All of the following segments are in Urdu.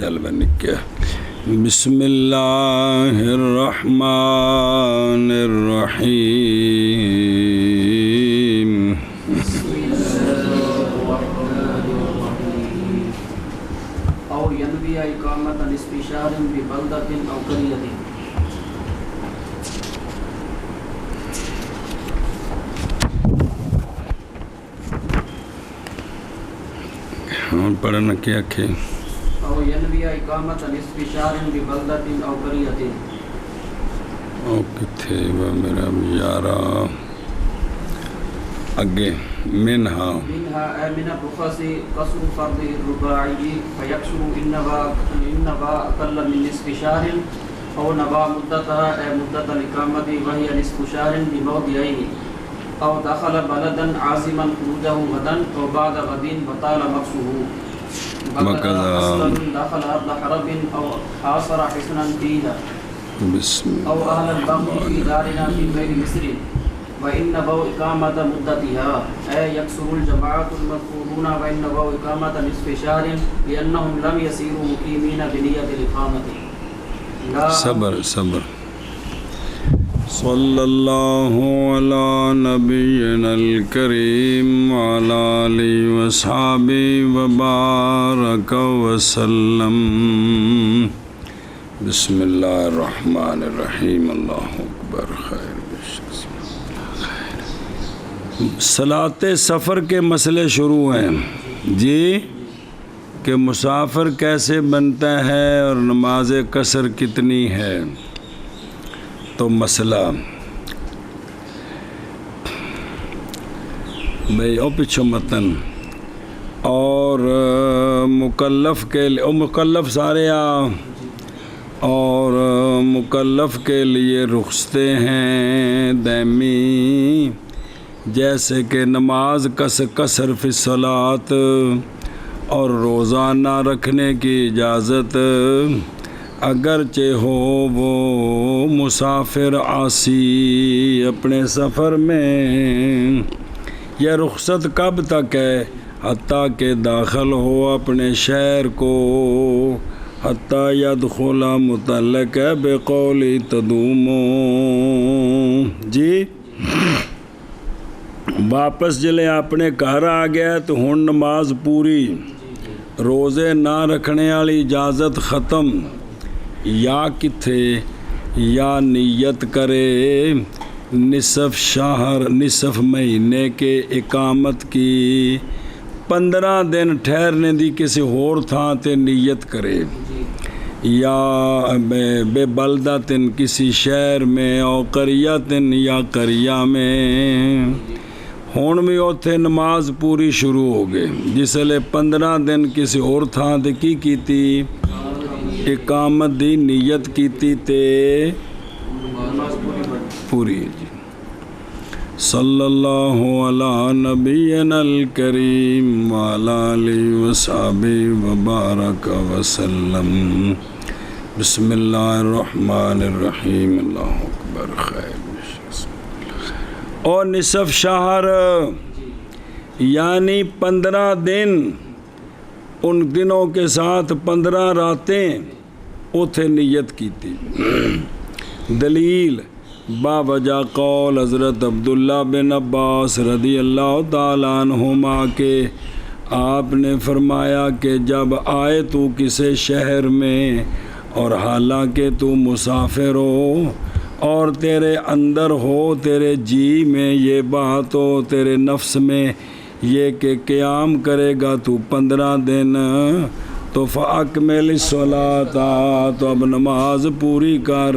چل میں نکیا بسم اللہ الرحمن الرحیم او ینوی اقامت نصف شہر ببلدۃ او قریۃ. پڑھنا کیا کہ او ینوی اقامت نصف شہر ببلدۃ او قریۃ. او کتھے وہ میرا یارا اگے منہا اے من الرخص قصر فرض الرباعی فیکسر ان نبا اقل من نصف شہر او نبا مدتها اے مدت الاقامت وہی نصف شہر بموضعین او دخل بلدا عازما خروجه غدا او بعد غد بطال مقصه دخل ارض حرب او حاصر حصنا فيها بسم او اهل البغي في دارنا في غير مصر وان نبوا اقامت مدتها اے یکسر الجماعت المذکورون وان نبوا اقامت نصف شهر لانهم لم يسيروا مقيمين بنية الاقامت. صبر صلی اللہ علی نبینا الکریم وعلی آلہ وصحبہ وبارک وسلم. بسم اللہ الرحمن الرحیم. اللہ اکبر. خیر صلاۃ سفر کے مسئلے شروع ہیں جی کہ مسافر کیسے بنتا ہے اور نماز قصر کتنی ہے. تو مسئلہ بھئی او پچھو متن اور مکلف کے لیے مکلف سارے اور مکلف کے لیے رخصتیں ہیں دائمی، جیسے کہ نماز قصر فی الصلاۃ اور روزانہ رکھنے کی اجازت، اگرچہ ہو وہ مسافر عاصی اپنے سفر میں. یہ رخصت کب تک ہے؟ حتیٰ کہ داخل ہو اپنے شہر کو. حتیٰ یدخل متعلق ہے بقولی تدوم جی. واپس جلے اپنے گھر آ گیا تو ہن نماز پوری، روزے نہ رکھنے والی اجازت ختم. یا کتھے یا نیت کرے نصف شہر نصف مہینے کے اقامت کی 15 دن ٹھہرنے دی کسی ہور تھاں تے نیت کرے، یا بے بلدتن کسی شہر میں او قریتن یا قریہ میں. ہون بھی اوتھے نماز پوری شروع ہو گئے جس لئے 15 دن کسی اور تھاں تے کی کیتی اقامت دی نیت کیتی تے پوری جی. صلی اللہ علی نبینا الکریم وعلی آلہ وصحبہ وبارک وسلم. بسم اللہ الرحمن الرحیم. اللہ اکبر. خیر. اور نصف شہر یعنی 15 دن، ان دنوں کے ساتھ 15 راتیں اوتھے نیت کی تھی. دلیل باوجہ قول حضرت عبداللہ بن عباس رضی اللہ تعالیٰ عنہما کے آپ نے فرمایا کہ جب آئے تو کسی شہر میں اور حالانکہ تو مسافر ہو اور تیرے اندر ہو، تیرے جی میں یہ بات ہو، تیرے نفس میں یہ کہ قیام کرے گا تو 15 دن، تو فَأَكْمِلِ الصَّلَاةَ تو اب نماز پوری کر.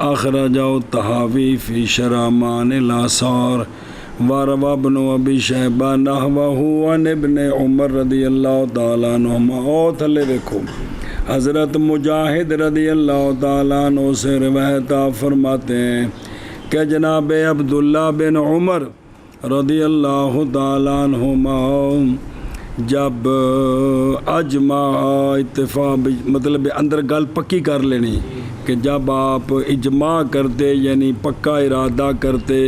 اخرجہ الطحاوی فی شرامان الآثار وروى ابن ابی شیبہ نحوہ عن ابن عمر رضی اللہ تعالیٰ عنہما. اور تھلے دیکھو حضرت مجاہد رضی اللہ تعالیٰ عنہ سے روایت فرماتے ہیں کہ جناب عبداللہ بن عمر رضی اللہ تعالیٰ عنہما جب اجماع اتفاق مطلب اندر گل پکی کر لینی کہ جب آپ اجماع کرتے یعنی پکا ارادہ کرتے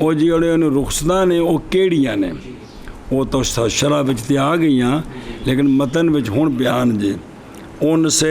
ਉਹ ਜਿਹੜੇ ਉਹਨੂੰ ਰੁਖਸਤਾਂ ਨੇ ਉਹ ਕਿਹੜੀਆਂ ਨੇ? ਉਹ ਤਾਂ ਸ਼ਰ੍ਹਾ ਵਿੱਚ ਤੇ ਆ ਗਈਆਂ, ਲੇਕਿਨ ਮਤਨ ਵਿੱਚ ਹੁਣ ਬਿਆਨ ਜੇ। ਉਨ ਸੇ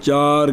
4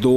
2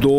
2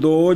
2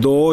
2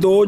2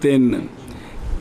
3।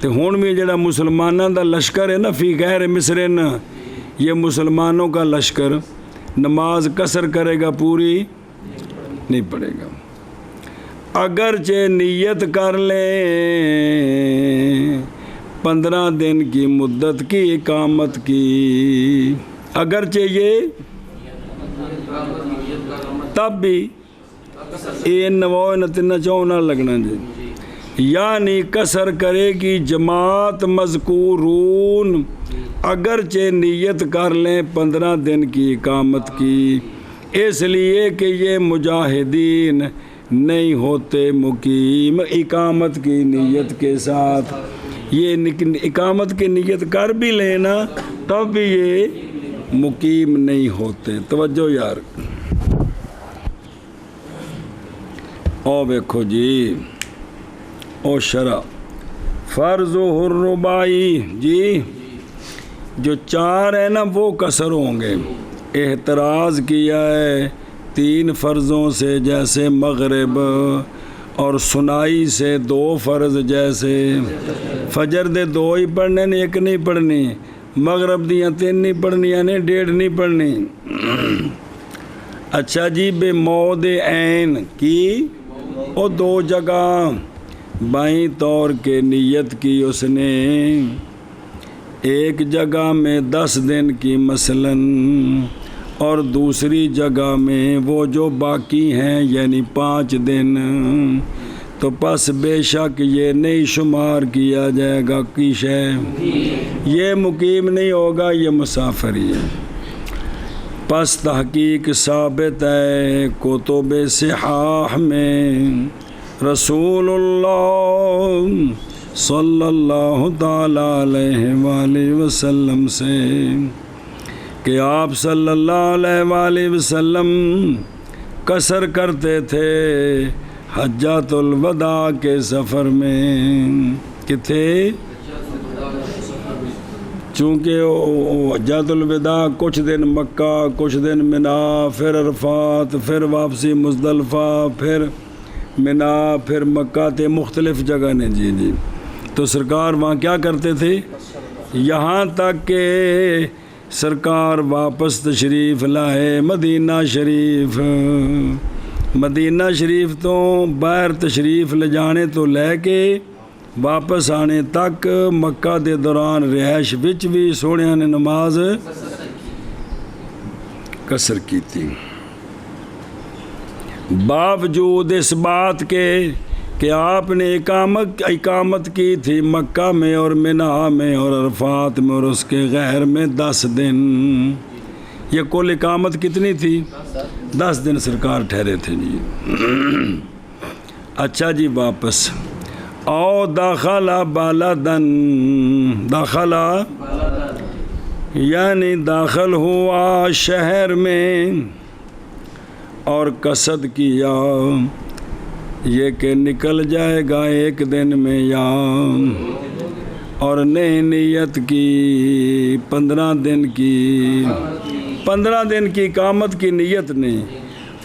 تو ہون بھی جڑا مسلمانوں دا لشکر ہے نا فی غیر مصرن، یہ مسلمانوں کا لشکر نماز قصر کرے گا، پوری نہیں پڑے گا۔ اگرچہ نیت کر لیں 15 دن کی مدت کی اقامت کی، اگرچہ یہ تب بھی یہ نوائے نتنا چاہو نہ لگنا جی، یعنی قصر کرے گی جماعت مذکورون، اگرچہ نیت کر لیں 15 دن کی اقامت کی، اس لیے کہ یہ مجاہدین نہیں ہوتے مقیم اقامت کی نیت کے ساتھ، یہ اقامت کی نیت کر بھی لینا تب بھی یہ مقیم نہیں ہوتے۔ توجہ یار، او دیکھو جی، او شرع فرض الرباعی جی، جو 4 ہے نا وہ قصر ہوں گے۔ احتراز کیا ہے 3 فرضوں سے، جیسے مغرب، اور سنائی سے 2 فرض، جیسے فجر دے 2 ہی پڑھنے نے، 1 نہیں پڑھنی، مغرب دیاں 3 نہیں پڑھنی، یعنی 1.5 نہیں پڑھنی۔ اچھا جی، بے موضع عین کی، وہ 2 جگہ بائیں طور کے نیت کی اس نے، ایک جگہ میں 10 دن کی مثلاً، اور دوسری جگہ میں وہ جو باقی ہیں یعنی 5 دن، تو پس بے شک یہ نہیں شمار کیا جائے گا کی شے، یہ مقیم نہیں ہوگا، یہ مسافر ہی ہے۔ پس تحقیق ثابت ہے کتب صحاح میں رسول اللہ صلی اللہ تعالیٰ علیہ وآلہ وسلم سے کہ آپ صلی اللہ علیہ وآلہ وسلم قصر کرتے تھے حجۃ الوداع کے سفر میں، کہ تھے چونکہ حجۃ الوداع کچھ دن مکہ، کچھ دن منا، پھر عرفات، پھر واپسی مزدلفہ، پھر منا، پھر مکہ، تھے مختلف جگہ نے جی جی، تو سرکار وہاں کیا کرتے تھے، یہاں تک کہ سرکار واپس تشریف لائے مدینہ شریف، مدینہ شریف تو باہر تشریف لے جانے تو لے کے واپس آنے تک مکہ دے دوران رہائش وچ بھی سوڑیاں نے نماز قصر کی تھی، باوجود اس بات کے کہ آپ نے اقامت کی تھی مکہ میں اور منا میں اور عرفات میں اور اس کے غیر میں 10 دن، یہ کل اقامت کتنی تھی، 10 دن سرکار ٹھہرے تھے جی۔ اچھا جی، واپس او داخلہ بالدن، داخلہ یعنی داخل ہوا شہر میں، اور قصد کیا یہ کہ نکل جائے گا 1 دن میں یا، اور نئی نیت کی 15 دن کی، 15 دن کی اقامت کی نیت نے،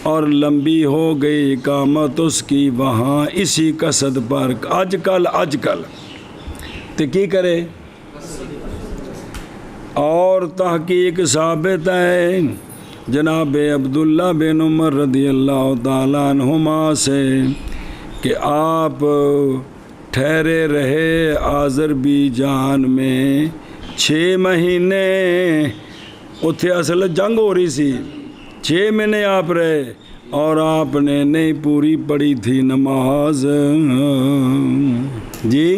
اور لمبی ہو گئی اقامت اس کی وہاں اسی قصد پر، آج کل تو کی کرے، اور تحقیق ثابت ہے جناب عبداللہ بن عمر رضی اللہ تعالیٰ عنہما سے کہ آپ ٹھہرے رہے آذربائیجان میں 6 مہینے، اتھے اصل جنگ ہو رہی سی، 6 مہینے آپ رہے، اور آپ نے نہیں پوری پڑھی تھی نماز جی،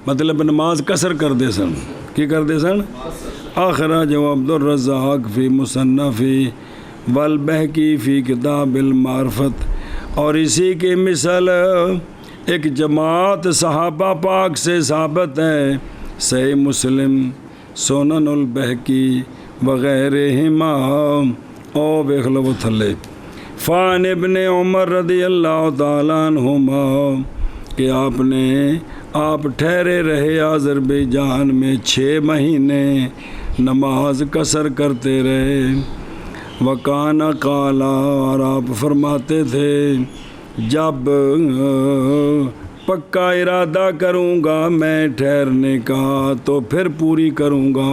مطلب نماز قصر کر دے سن، کی کر دے سن، اخرج عبد الرزاق فی مصنفی والبہقی فی کتاب المعرفت، اور اسی کے مثل ایک جماعت صحابہ پاک سے ثابت ہے، صحیح مسلم، سنن البہقی وغیرہما، او بیخلو وہ تھلے، فان ابن عمر رضی اللہ تعالیٰ عنہما کہ آپ ٹھہرے رہے آذربائیجان میں 6 مہینے، نماز قصر کرتے رہے، وکانا قالا، اور آپ فرماتے تھے جب پکا ارادہ کروں گا میں ٹھہرنے کا تو پھر پوری کروں گا.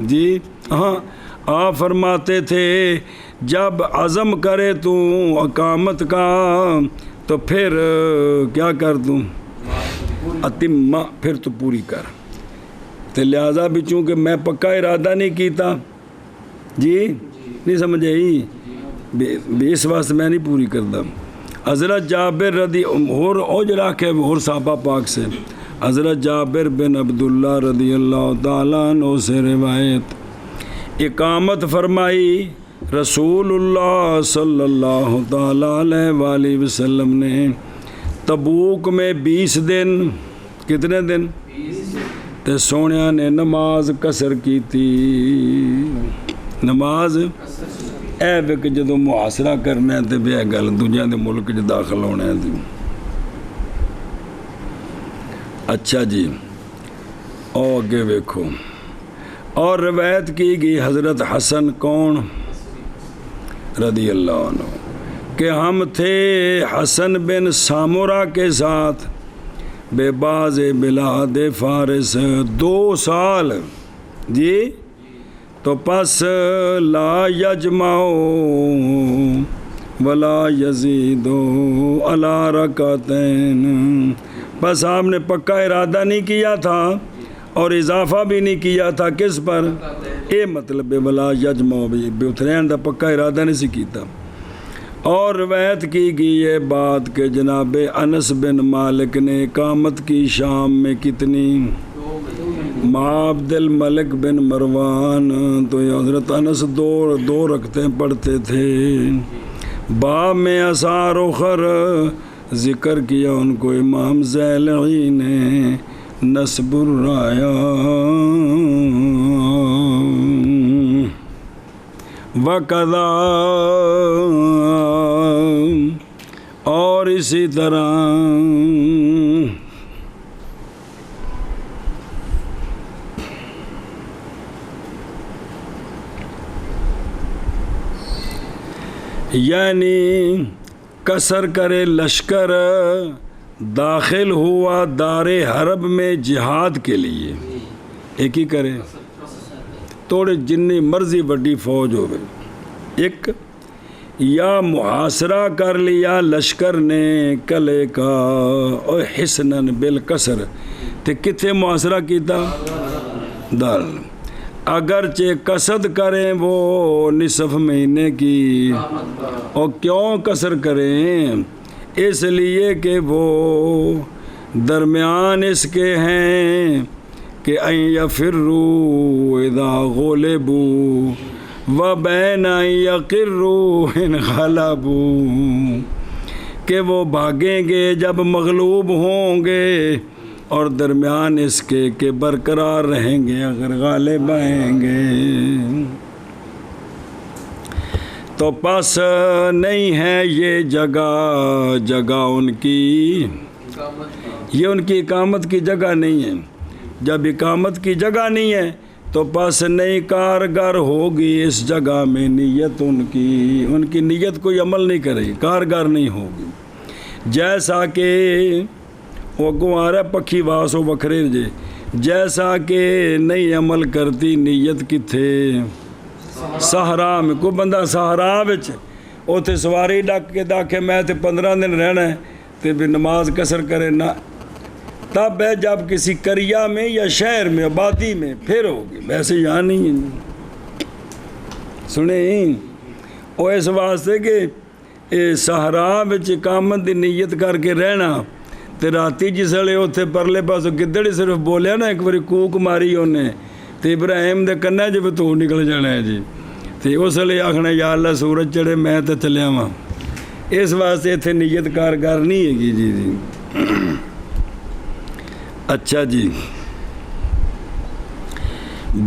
جی ہاں آپ فرماتے تھے جب عزم کرے تو اقامت کا تو پھر کیا کر دوں اتم، پھر تو پوری کر. تو لہٰذا بھی چونکہ میں پکا ارادہ نہیں کیتا جی نہیں سمجھے ہی اس واسطے میں نہیں پوری کرتا. حضرت جابر رضی اور جڑا کہ اور صحابہ پاک سے حضرت جابر بن عبداللہ رضی اللہ تعالیٰ عنہ سے روایت، اقامت فرمائی رسول اللہ صلی اللہ تعالیٰ علیہ وآلہ وسلم نے تبوک میں 20 دن. کتنے دن؟ تے سونیا نے نماز قصر کی تھی. نماز اے وک جدو محاصرہ کرنا ہے تے بے گل دوجیاں دے ملک چ داخل ہونا ہے. اچھا جی اور اگے ویکھو. اور روایت کی گئی حضرت حسن کون رضی اللہ عنہ کہ ہم تھے حسن بن سامورا کے ساتھ بے باز بلاد فارس 2 سال جی. تو پس لا یجمعو ولا یزیدو علی رکعتین، بس آپ نے پکا ارادہ نہیں کیا تھا اور اضافہ بھی نہیں کیا تھا کس پر؟ اے مطلب ولا یجمعو بے اترین دا پکا ارادہ نہیں سی کیتا. اور روایت کی گئی یہ بات کہ جناب انس بن مالک نے اقامت کی شام میں کتنی؟ ماں عبد الملک بن مروان. تو یہ حضرت انس 2 رکعتیں پڑھتے تھے. باب میں اثار اخر ذکر کیا ان کو امام زیلعی نے نصب الرایا وقضا، اور اسی طرح یعنی قصر کرے لشکر داخل ہوا دار حرب میں جہاد کے لیے، ایک ہی کرے توڑے جنی مرضی وڈی فوج ہوئے. ایک یا محاصرہ کر لیا لشکر نے کلے کا اور حسنن بالکسر، تے کتنے محاصرہ کیتا؟ دار. اگرچہ قصد کریں وہ نصف مہینے کی، اور کیوں قصر کریں؟ اس لیے کہ وہ درمیان اس کے ہیں کہ ان یفروا اذا غلبوا وبین ان یقروا ان غلبوا، کہ وہ بھاگیں گے جب مغلوب ہوں گے اور درمیان اس کے کہ برقرار رہیں گے اگر غالب آئیں گے. تو پس نہیں ہے یہ جگہ ان کی، یہ ان کی اقامت کی جگہ نہیں ہے. جب اقامت کی جگہ نہیں ہے تو پس نہیں کارگر ہوگی اس جگہ میں نیت ان کی نیت کوئی عمل نہیں کرے گی، کارگر نہیں ہوگی. جیسا کہ وہ گوارا پکھی واسو وکھرے جے، جیسا کہ نہیں عمل کرتی نیت کتھے صحرا میں. کوئی بندہ صحرا وچ اوتھے سواری ڈک کے داکھے میں تے 15 دن رہنا ہے تے بھی نماز قصر کرے نہ، تب ہے جب کسی قریہ میں یا شہر میں آبادی میں پھر ہوگی، ویسے یہاں نہیں ہے. سنیں او اس واسطے کہ صحرا وچ اقامت دی نیت کر کے رہنا تے راتی جسلے اوتھے پرلے پاسوں گدڑ صرف بولیا نا ایک باری کوک ماری انہیں تے ابراہیم دے کنا جب تو نکل جانا ہے جی، تے اس لیے آخنا یا اللہ سورج چڑھے میں تے چلیا ہاں. اس واسطے اتنے نیت کارگر نہیں ہے گی جی. اچھا جی،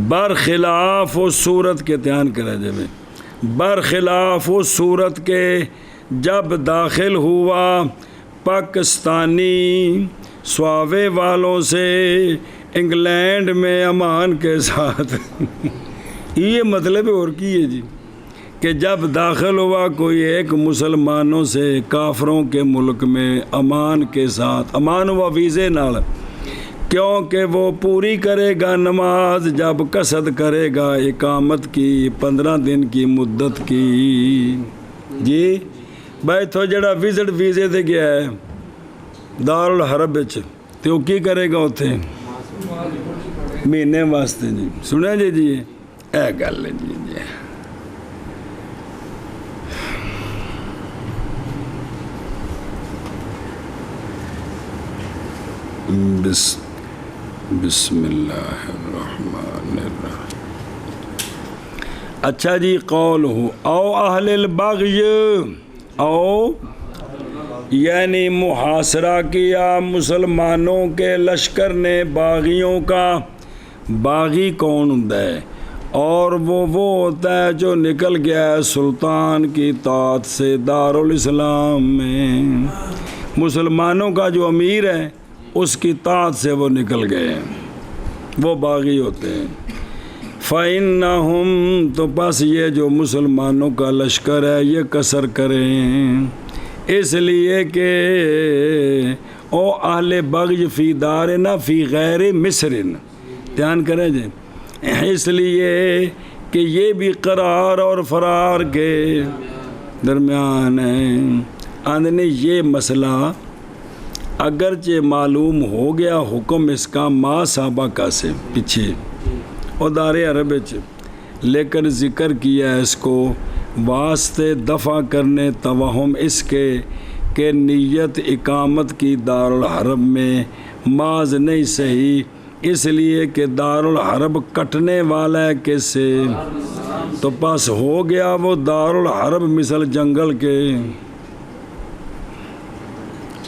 برخلاف و صورت کے دھیان کرا جائے، برخلاف و صورت کے جب داخل ہوا پاکستانی سواوے والوں سے انگلینڈ میں امان کے ساتھ یہ مطلب اور کی ہے جی کہ جب داخل ہوا کوئی ایک مسلمانوں سے کافروں کے ملک میں امان کے ساتھ، امان ہوا ویزے نال، کیونکہ وہ پوری کرے گا نماز جب قصد کرے گا اقامت کی 15 دن کی مدت کی. جی بھائی تو جڑا وزٹ ویزے تے گیا ہے دارالحرب وچ تے وہ کی کرے گا اتنے مہینے واسطے. جی سنیا جی اے گل ہے جی. بسم اللہ الرحمن الرحیم. اچھا جی قول ہو او اہل البغی، او یعنی محاصرہ کیا مسلمانوں کے لشکر نے باغیوں کا. باغی کون ہوتا ہے؟ اور وہ ہوتا ہے جو نکل گیا ہے سلطان کی طاعت سے دارالاسلام میں. مسلمانوں کا جو امیر ہے اس کی طاعت سے وہ نکل گئے، وہ باغی ہوتے ہیں. فَإِنَّهُمْ تو پس یہ جو مسلمانوں کا لشکر ہے یہ قصر کریں، اس لیے کہ او اہل بغی فی دارنا فی غیر مصر، دھیان کریں جی، اس لیے کہ یہ بھی قرار اور فرار کے درمیان ہے. آندھنے یہ مسئلہ اگرچہ معلوم ہو گیا حکم اس کا ما سابقہ سے پیچھے اور دار عرب وچ، لیکن ذکر کیا اس کو واسطے دفع کرنے توہم اس کے کہ نیت اقامت کی دارالحرب میں ماض نہیں صحیح، اس لیے کہ دارالحرب کٹنے والا ہے کس سے؟ تو پاس ہو گیا وہ دارالحرب مثل جنگل کے،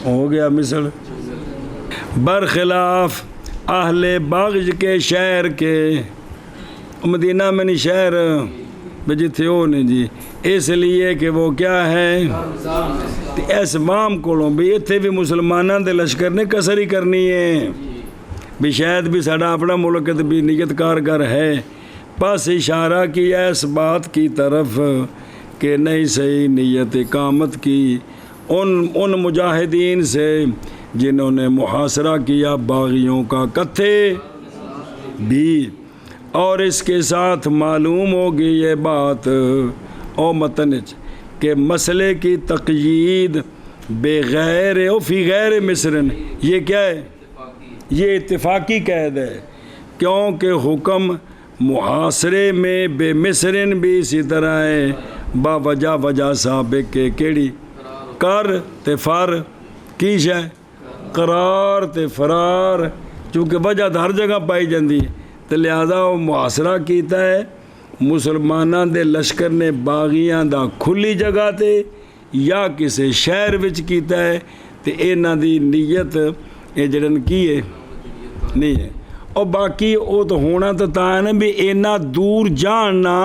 ہو گیا مثل برخلاف اہل بغج کے شہر کے. مدینہ میں نہیں شہر بجتے ہو نہیں جی، اس لیے کہ وہ کیا ہے اس مام کو بھی اتنے بھی مسلمانوں دے لشکر نے قصر ہی کرنی ہے بھی، شاید بھی ساڑا اپنا ملک بھی نیت کارگر ہے. پس اشارہ کیا اس بات کی طرف کہ نہیں صحیح نیت اقامت کی ان مجاہدین سے جنہوں نے محاصرہ کیا باغیوں کا کتھے بھی. اور اس کے ساتھ معلوم ہوگی یہ بات او متنج کہ مسئلے کی تقیید بغیر او فی غیر مصرن، یہ کیا ہے؟ یہ اتفاقی قید ہے، کیونکہ حکم محاصرے میں بے مصرن بھی اسی طرح ہے با وجہ سابق کے کیڑی کر تے فر کی شے قرار تے فرار، چونکہ وجہ ہر جگہ پائی جاندی تو لہذا وہ محاصرہ کیتا ہے مسلمانوں دے لشکر نے باغیاں دا کھلی جگہ تے یا کسی شہر وچ کیتا ہے تے انہاں دی نیت یہ جڑن کی ہے نہیں ہے. اور باقی وہ تو ہونا تو تا ہے نا بھی اینا دور جاننا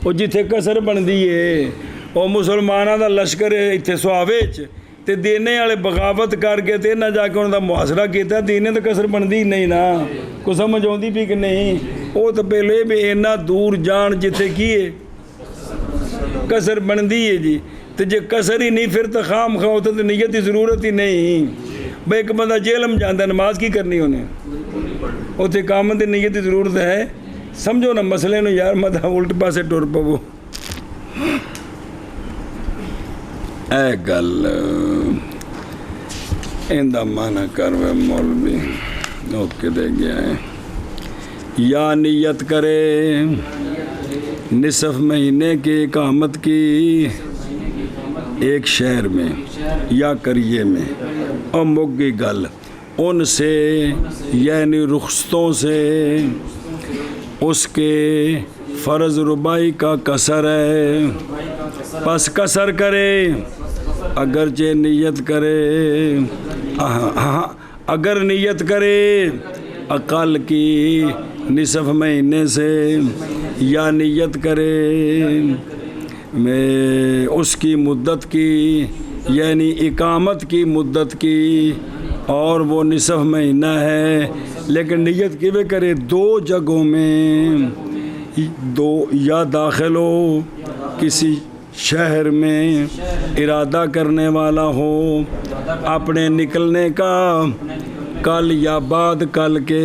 وہ جتھے قصر بندی ہے، وہ مسلمانوں دا لشکر ہے اتنے سواوے تے دینے والے بغاوت کر کے تے نہ جا کے انہوں دا محاصرہ کیتا دینے تو قصر بندی نہیں نا، کو سمجھ آتی بھی کہ نہیں. وہ تو پہلے بھی اینا دور جان جتھے کیے قصر بندی ہے جی، تو جے قصر ہی نہیں پھر تو خام خواہ ہوتا تو نیت کی ضرورت ہی نہیں. بھائی ایک بندہ جیلم جانتا نماز کی کرنی انہیں اتنے اقامت کی نیت کی ضرورت ہے. سمجھو نا مسئلے نو یار مت الٹ پاسے ٹر پو. اے گل اندہ مانا کروے مولوی اوکے دے گیا ہے. یا نیت کرے نصف مہینے کی اقامت کی ایک شہر میں یا قریے میں، اور مگی گل ان سے یعنی رخصتوں سے اس کے فرض ربائی کا قصر ہے. پس قصر کرے اگرچہ نیت کرے، اگر نیت کرے اقل کی نصف مہینے سے، یا نیت کرے میں اس کی مدت کی یعنی اقامت کی مدت کی، اور وہ نصف مہینہ ہے لیکن نیت کی بھی کرے دو جگہوں میں، دو یا داخل ہو کسی شہر میں ارادہ کرنے والا ہو اپنے نکلنے کا کل یا بعد کل کے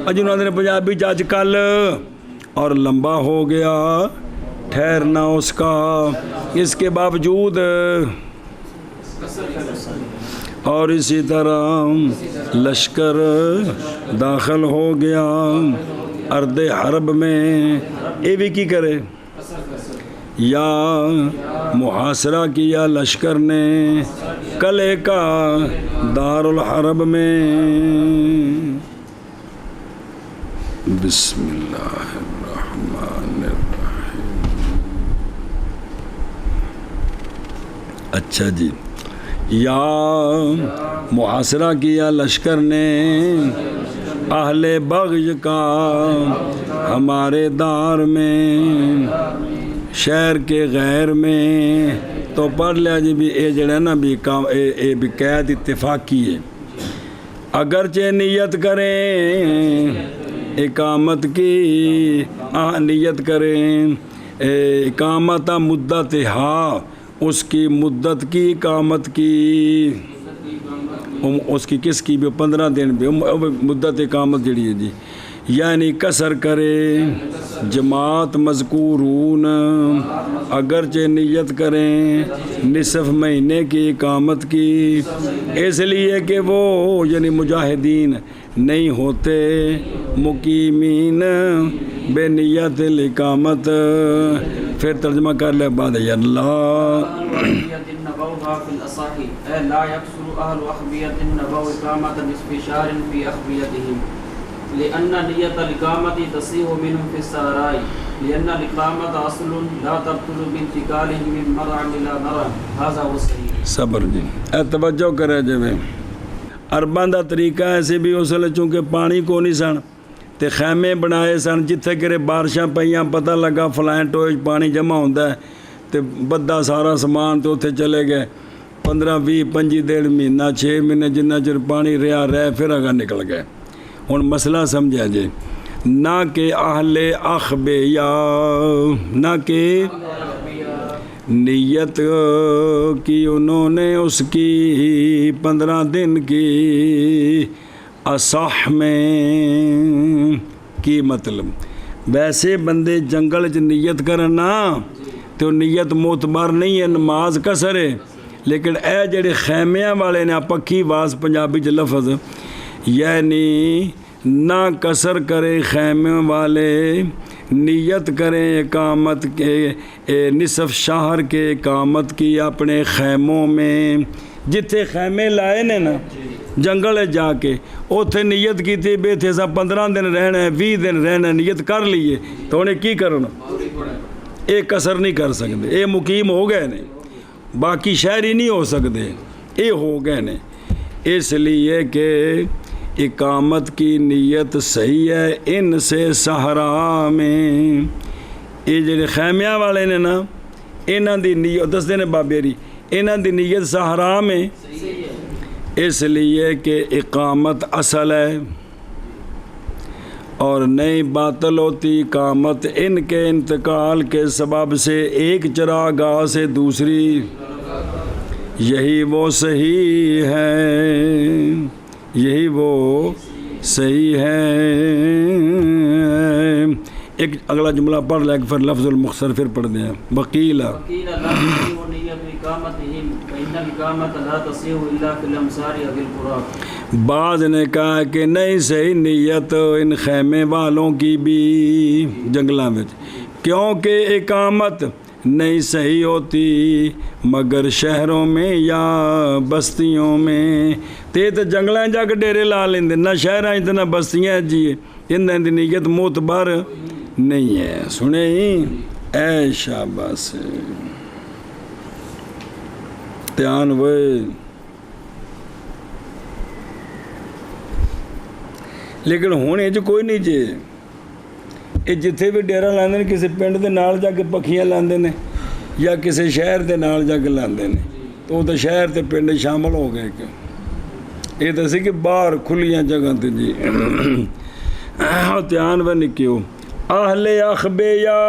جنہوں نے پنجابی چ کل اور لمبا ہو گیا ٹھہرنا اس کا اس کے باوجود اور اسی طرح لشکر داخل ہو گیا ارض حرب میں یہ بھی کی کرے یا محاصرہ کیا لشکر نے قلعے کا دار الحرب میں بسم اللہ الرحمن الرحیم اچھا جی یا محاصرہ کیا لشکر نے اہل بغض کا ہمارے دار میں شہر کے غیر میں تو پڑھ لیا جی بھی اے جڑا نا بھی قید اتفاقی ہے اگرچہ نیت کریں اقامت کی نیت کریں اقامت مدت اس کی مدت کی اقامت کی اس کی کس کی بھی 15 دن بھی مدت اقامت جڑی ہے جی یعنی قصر کرے جماعت مذکورون اگرچہ نیت کریں نصف مہینے کی اقامت کی اس لیے کہ وہ یعنی مجاہدین نہیں ہوتے مقیمین بے نیت الاقامت پھر ترجمہ کر لے بعد اللہ لا يكسر أهل أخبية النبو إقامة نصف شهر في أخبيتهم لأن نية الإقامة تصيح منهم في السهراء لأن الإقامة أصل لا تبطل بانتقاله من مرع إلى مرع هذا هو الصحيح صبر جی توجہ کرے جی عرباں دا طریقہ ایسے بھی اس لیے چونکہ پانی کو نہیں سن تے خیمے بنائے سن جتھے کرے بارشاں پئیاں پتہ لگا فلائیں ٹوئے پانی جمع ہوندا ہے تے بدھا سارا سامان تو اتھے چلے گئے 15 20 25 ڈیڑھ مہینہ 6 مہینے جنہ چر پانی رہا رہ پھر اگا نکل گئے ہن مسئلہ سمجھا جی نہ کہ اہل اخبیا نہ کہ نیت کی انہوں نے اس کی 15 دن کی اصح میں کی مطلب ویسے بندے جنگل چ نیت کرنا تو نیت معتبر نہیں ہے نماز قصر ہے لیکن اے جڑے خیمیاں والے نے پکی واز پنجابی چ لفظ یعنی نہ قصر کرے خیمے والے نیت کریں اقامت کے نصف شہر کے اقامت کی اپنے خیموں میں جتھے خیمے لائے نے نا جنگل جا کے اوتھے نیت کی تھی بے تھے سا 15 دن رہنا ہے 20 دن رہنا ہے نیت کر لیے تو انہیں کی کرنا اے قصر نہیں کر سکتے اے مقیم ہو گئے نے باقی شہری نہیں ہو سکتے اے ہو گئے نے اس لیے کہ اقامت کی نیت صحیح ہے ان سے صحرا میں یہ جڑے خیمیاں والے نے نا انہاں دی نیت دستے نے بابیری انہاں دی نیت صحرا میں اس لیے کہ اقامت اصل ہے اور نئی باطل ہوتی اقامت ان کے انتقال کے سبب سے ایک چراگاہ سے دوسری یہی وہ صحیح ہے یہی وہ صحیح ہے ایک اگلا جملہ پڑھ لے پھر لفظ المختصر پھر پڑھ دیں وقیلا بعض نے کہا کہ نہیں صحیح نیت ان خیمے والوں کی بھی جنگلاں میں کیونکہ اقامت نہیں صحیح ہوتی مگر شہروں میں یا بستیوں میں تے تو جنگلاں جا کے ڈیرے لا لیندے نہ شہراں تے نہ بستیاں جی انہاں دی نیت معتبر نہیں ہے سنے اے شاباش دھیان ہوئے لیکن ہوں یہ کوئی نہیں جی یہ جتھے بھی ڈیرا لاندے نے کسی پنڈ دے نال جا کے پکھیاں لاندے نے یا کسی شہر دے نال جا کے لاندے نے تو وہ تو شہر تے پنڈ شامل ہو گئے کہ یہ تو سی کہ باہر کھلیاں جگہ تے جی دھیان و نکیو اہل اخبیا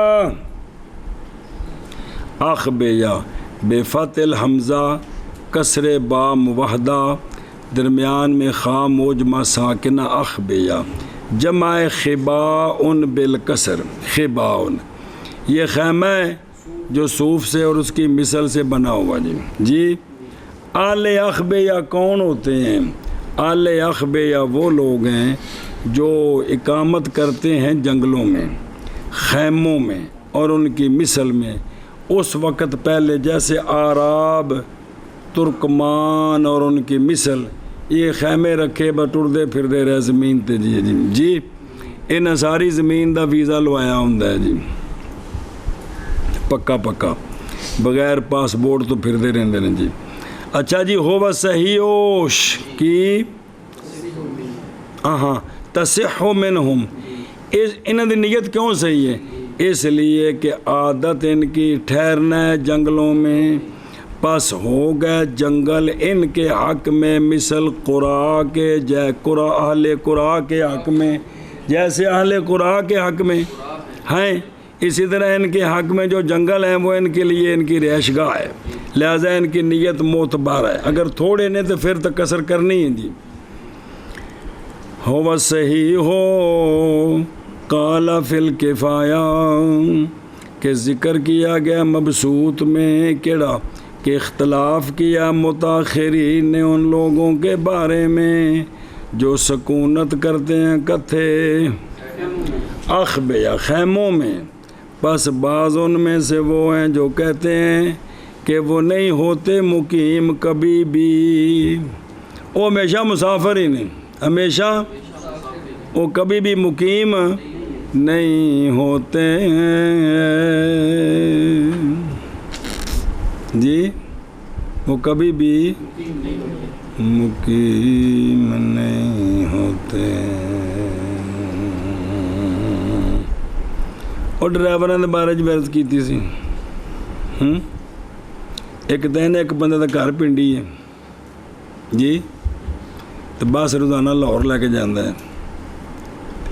اخبیا بے فتح الحمزہ کسر با موحدہ درمیان میں خا موجمہ ساکنہ اخبیا جمع خباء بالکسر خباء یہ خیمہ ہے جو صوف سے اور اس کی مثل سے بنا ہوا جی آل اخبیا کون ہوتے ہیں؟ آل اخبیا وہ لوگ ہیں جو اقامت کرتے ہیں جنگلوں میں خیموں میں اور ان کی مثل میں اس وقت پہلے جیسے آراب ترکمان اور ان کی مثل یہ خیمے رکھے بٹردے پھردے رہے زمین تے جی انہیں ساری زمین دا ویزا لوایا ہوں جی پکا بغیر پاسپورٹ تو پھردے رہندے ہیں جی اچھا جی ہو صحیحوش کی ہاں تصح منہم انہوں دی نیت کیوں صحیح ہے؟ اس لیے کہ عادت ان کی ٹھہرنا ہے جنگلوں میں پس ہو گئے جنگل ان کے حق میں مثل قرآ کے اہل قرآ کے حق میں جیسے اہل قرآ کے حق میں ہیں اسی طرح ان کے حق میں جو جنگل ہیں وہ ان کے لیے ان کی رہائش گاہ ہے لہذا ان کی نیت معتبر ہے اگر تھوڑے نے تو پھر تک کسر کرنی ہے جی ہو صحیح ہو قال فی الکفایہ کہ ذکر کیا گیا مبسوط میں کیڑا کہ اختلاف کیا متاخرین نے ان لوگوں کے بارے میں جو سکونت کرتے ہیں کتھے اخبیا خیموں میں بس بعض ان میں سے وہ ہیں جو کہتے ہیں کہ وہ نہیں ہوتے مقیم کبھی بھی وہ ہمیشہ مسافر ہی نہیں ہمیشہ وہ کبھی بھی مقیم نہیں ہوتے ہیں جی وہ کبھی بھی مقیم نہیں ہوتے اور ڈرائیوراں دے بارے عرض کیتی سی ایک دن ایک بندے دا گھر پنڈی ہے جی تو بس روزانہ لاہور لے کے جانا ہے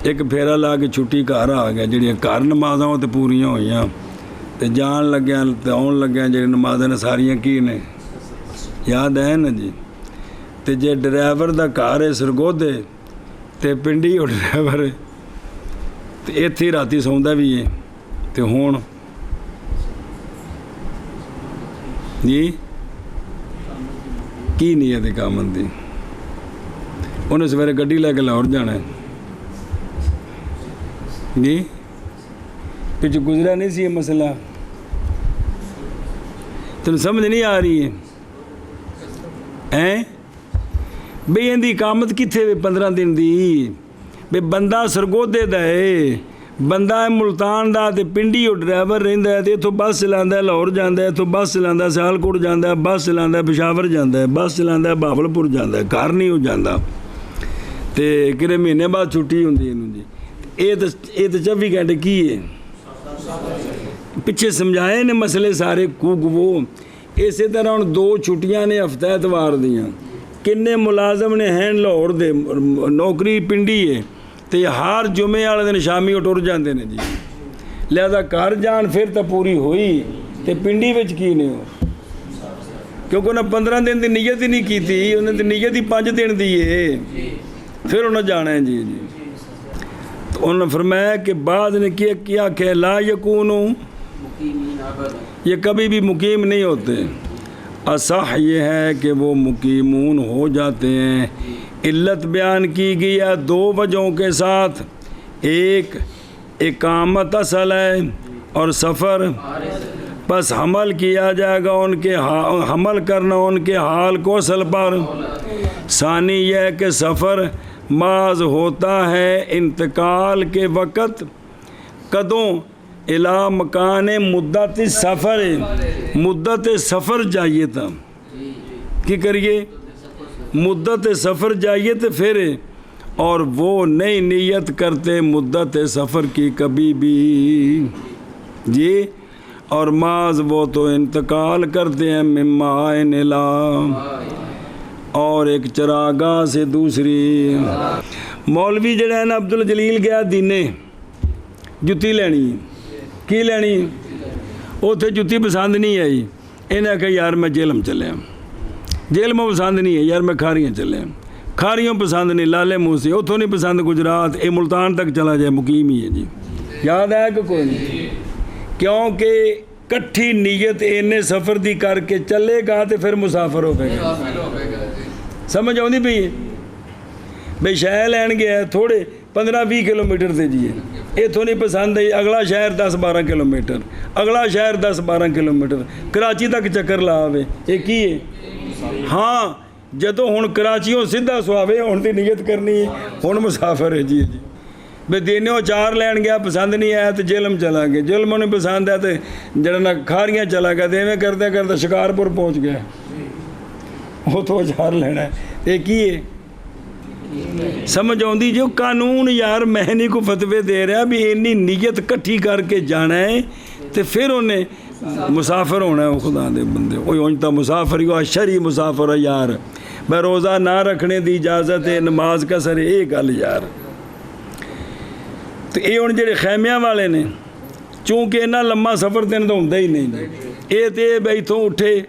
ایک پھیرا لا کے چھٹی گھر آ گیا جہاں گھر نمازاں وہ تو پوریاں ہوئی تو جان لگیا تو آن لگیا جی نمازاں نے ساریاں کی نے یاد ہے نا جی تو جے ڈرائیور دا گھر ہے سرگودے تو پنڈی وہ ڈرائیور تو اتھی راتی سوندا بھی ہے تو ہون جی کی نیت اقامت دی انہیں سویرے گڈی لے کے لاہور جانا ہے جی پچھو گزرا نہیں سی یہ مسئلہ تم سمجھ نہیں آ رہی ہے بھئی ان دی اقامت کتھے 15 دن دی بھئی بندہ سرگودے دا ہے بندہ ہے ملتان دا تے پنڈی اور ڈرائیور رہندا ہے تے اتھوں بس چلاندا ہے لاہور جاندا ہے اتھوں بس چلاندا ہے سیالکوٹ جاندا ہے بس چلاندا ہے پشاور جاندا ہے بس چلاندا ہے بہاولپور جاندا ہے گھر نہیں ہو جاندا تے کنے مہینے بعد چھٹی ہوندی انہوں جی یہ تو 24 گھنٹے کی ہے پیچھے سمجھائے نے مسئلے سارے وہ اسی طرح ہوں 2 چھٹیاں نے ہفتہ اتوار دیاں کنے ملازم نے ہیں لاہور دے نوکری پنڈی ہے تو یہ ہر جمعے والے دن شامی ٹر جاندے ہیں جی لہذا گھر جان پھر تو پوری ہوئی تو پنڈی وچ کی نہیں ہو کیونکہ انہیں 15 دن دی نیت ہی نہیں کی تھی انہیں تو نیت ہی 5 دن دی ہے پھر انہیں جانا ہے جی تو انہوں نے فرمایا کہ بعض نے کیا کہ لا یکونو یہ کبھی بھی مقیم نہیں ہوتے اصح یہ ہے کہ وہ مقیمون ہو جاتے ہیں علت بیان کی گئی ہے 2 وجہوں کے ساتھ ایک اقامت اصل ہے اور سفر بس حمل کیا جائے گا ان کے حمل کرنا ان کے حال کو اصل پر ثانی یہ ہے کہ سفر محض ہوتا ہے انتقال کے وقت کدوں الا مکان مدت سفر مدت سفر جائیے تھا کی کریے مدت سفر جائیے تو پھر اور وہ نئی نیت کرتے مدت سفر کی کبھی بھی جی اور محض وہ تو انتقال کرتے ہیں ممائن الا اور ایک چراگاہ سے دوسری مولوی جڑا ہے نا عبدالجلیل گیا دینے جتی لینی کی لینی ਉੱਥੇ ਜੁੱਤੀ ਪਸੰਦ ਨਹੀਂ ਆਈ, ਇਹਨੇ ਆਖਿਆ ਯਾਰ ਮੈਂ ਜੇਲਮ ਚੱਲਿਆ, ਜੇਲਮੋਂ ਪਸੰਦ ਨਹੀਂ ਹੈ ਯਾਰ ਮੈਂ ਖਾਰੀਆਂ ਚੱਲਿਆ, ਖਾਰੀਆਂ ਪਸੰਦ ਨਹੀਂ ਲਾਲੇ ਮੂਸੇ, ਉੱਥੋਂ ਨਹੀਂ ਪਸੰਦ ਗੁਜਰਾਤ, ਇਹ ਮੁਲਤਾਨ ਤੱਕ ਚਲਾ ਜਾਏ ਮੁਕੀਮ ਹੀ ਹੈ ਜੀ। ਯਾਦ ਆਇਆ ਕਿ ਕੋਈ ਨਹੀਂ? ਕਿਉਂਕਿ ਇਕੱਠੀ ਨੀਅਤ ਇੰਨੇ ਸਫ਼ਰ ਦੀ ਕਰਕੇ ਚੱਲੇਗਾ ਤੇ ਫਿਰ ਮੁਸਾਫਰ ਹੋਵੇਗਾ। ਸਮਝ ਆਉਂਦੀ ਪਈ ਹੈ? ਬਈ ਸ਼ਹਿਰ ਲੈਣ ਗਿਆ ਥੋੜ੍ਹੇ 15-20 ਕਿਲੋਮੀਟਰ ਤੇ ਜੀ, ਇੱਥੋਂ ਨਹੀਂ ਪਸੰਦ ਆਈ, ਅਗਲਾ ਸ਼ਹਿਰ 10-12 ਕਿਲੋਮੀਟਰ, ਅਗਲਾ ਸ਼ਹਿਰ 10-12 ਕਿਲੋਮੀਟਰ, ਕਰਾਚੀ ਤੱਕ ਚੱਕਰ ਲਾਵੇ, ਇਹ ਕੀ ਹੈ? ਹਾਂ, ਜਦੋਂ ਹੁਣ ਕਰਾਚੀੋਂ ਸਿੱਧਾ ਸੁਆਵੇ ਹੁਣ ਦੀ ਨੀਅਤ ਕਰਨੀ ਹੈ, ਹੁਣ ਮੁਸਾਫਰ ਹੈ ਜੀ। ਬਈ ਦਿਨੋਂ 4 ਲੈਣ ਗਿਆ, ਪਸੰਦ ਨਹੀਂ ਆਇਆ ਤੇ ਜੇਲਮ ਚਲਾ ਗਿਆ, ਜੇਲਮੋਂ ਨਹੀਂ ਪਸੰਦ ਆਇਆ ਤੇ ਜਿਹੜਾ ਨਾ ਖਾਰੀਆਂ ਚਲਾ ਗਿਆ, ਤੇ ਐਵੇਂ ਕਰਦੇ ਕਰਦੇ ਸ਼ਿਕਾਰਪੁਰ ਪਹੁੰਚ ਗਿਆ, ਉੱਥੋਂ 4 ਲੈਣਾ, ਇਹ ਕੀ ਹੈ? ਸਮਝ ਆਉਂਦੀ ਜੋ ਕਾਨੂੰਨ? ਯਾਰ ਮੈਂ ਨਹੀਂ ਕੋਈ ਫਤਵੇ ਦੇ ਰਿਹਾ ਵੀ ਇੰਨੀ ਨੀਅਤ ਇਕੱਠੀ ਕਰਕੇ ਜਾਣਾ ਹੈ ਤੇ ਫਿਰ ਉਹਨੇ ਮੁਸਾਫਰ ਹੋਣਾ। ਉਹ ਖੁਦਾ ਦੇ ਬੰਦੇ, ਉਹ ਉਂਝ ਤਾਂ ਮੁਸਾਫਰ ਹੀ, ਉਹ ਸ਼ਰਈ ਮੁਸਾਫਰ ਹੈ ਯਾਰ। ਮੈਂ ਰੋਜ਼ਾ ਨਾ ਰੱਖਣੇ ਦੀ ਇਜਾਜ਼ਤ ਹੈ, ਨਮਾਜ਼ ਕਸਰ ਹੈ, ਇਹ ਗੱਲ ਯਾਰ। ਤੇ ਇਹ ਹੁਣ ਜਿਹੜੇ ਖੈਮਿਆਂ ਵਾਲੇ ਨੇ, ਚੂੰਕਿ ਇੰਨਾ ਲੰਮਾ ਸਫ਼ਰ ਤੇ ਤਾਂ ਹੁੰਦਾ ਹੀ ਨਹੀਂ ਜੀ। ਇਹ ਤੇ ਬਈ ਇੱਥੋਂ ਉੱਠੇ,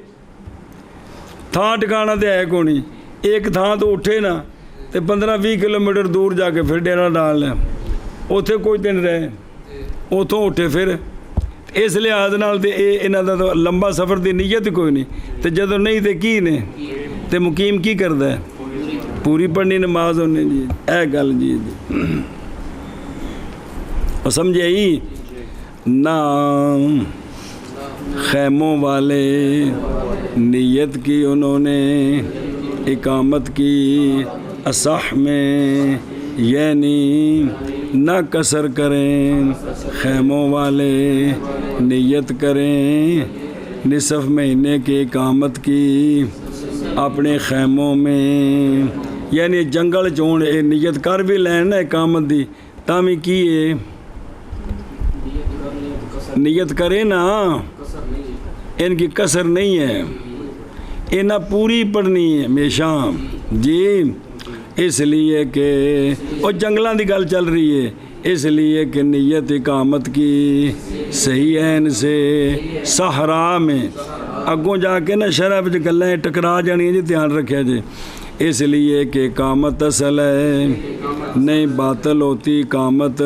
ਥਾਂ ਟਿਕਾਣਾ ਤੇ ਹੈ ਕੋਈ ਨਹੀਂ, ਇੱਕ ਥਾਂ ਤੋਂ ਉੱਠੇ ਨਾ ਤੇ 15-20 ਕਿਲੋਮੀਟਰ ਦੂਰ ਜਾ ਕੇ ਫਿਰ ਡੇਰਾ ਡਾਲ ਲਿਆ, ਉੱਥੇ ਕੁਝ ਦਿਨ ਰਹੇ, ਉੱਥੋਂ ਉੱਠੇ ਫਿਰ। ਇਸ ਲਿਹਾਜ਼ ਨਾਲ ਤੇ ਇਹ ਇਹਨਾਂ ਦਾ ਤਾਂ ਲੰਬਾ ਸਫ਼ਰ ਦੀ ਨੀਅਤ ਕੋਈ ਨਹੀਂ, ਤੇ ਜਦੋਂ ਨਹੀਂ ਤੇ ਕੀ ਨੇ, ਤੇ ਮੁਕੀਮ ਕੀ ਕਰਦਾ ਹੈ? ਪੂਰੀ ਪੜ੍ਹਨੀ ਨਮਾਜ਼ ਉਹਨੇ ਜੀ। ਇਹ ਗੱਲ ਜੀ ਉਹ ਸਮਝੇ ਹੀ ਨਾ। خیموں والے نیت کی انہوں نے اقامت کی اصح میں، یعنی نہ قصر کریں، خیموں والے نیت کریں نصف مہینے کی اقامت کی اپنے خیموں میں، یعنی جنگل چون نیت کر بھی لین نا اقامت دی تامی کیے نیت کرے نا، ان کی قصر نہیں ہے، انہیں پوری پڑھنی ہے ہمیشہ جی، اس لیے کہ وہ جنگلوں کی گل چل رہی ہے، اس لیے کہ نیت اقامت کی صحیح عین سے صحرا میں، اگوں جا کے نا شرح وچ گلاں ٹکرا جانیاں جی، دھیان رکھیا جی۔ اس لیے کہ اقامت اصل ہے، نہیں باطل ہوتی اقامت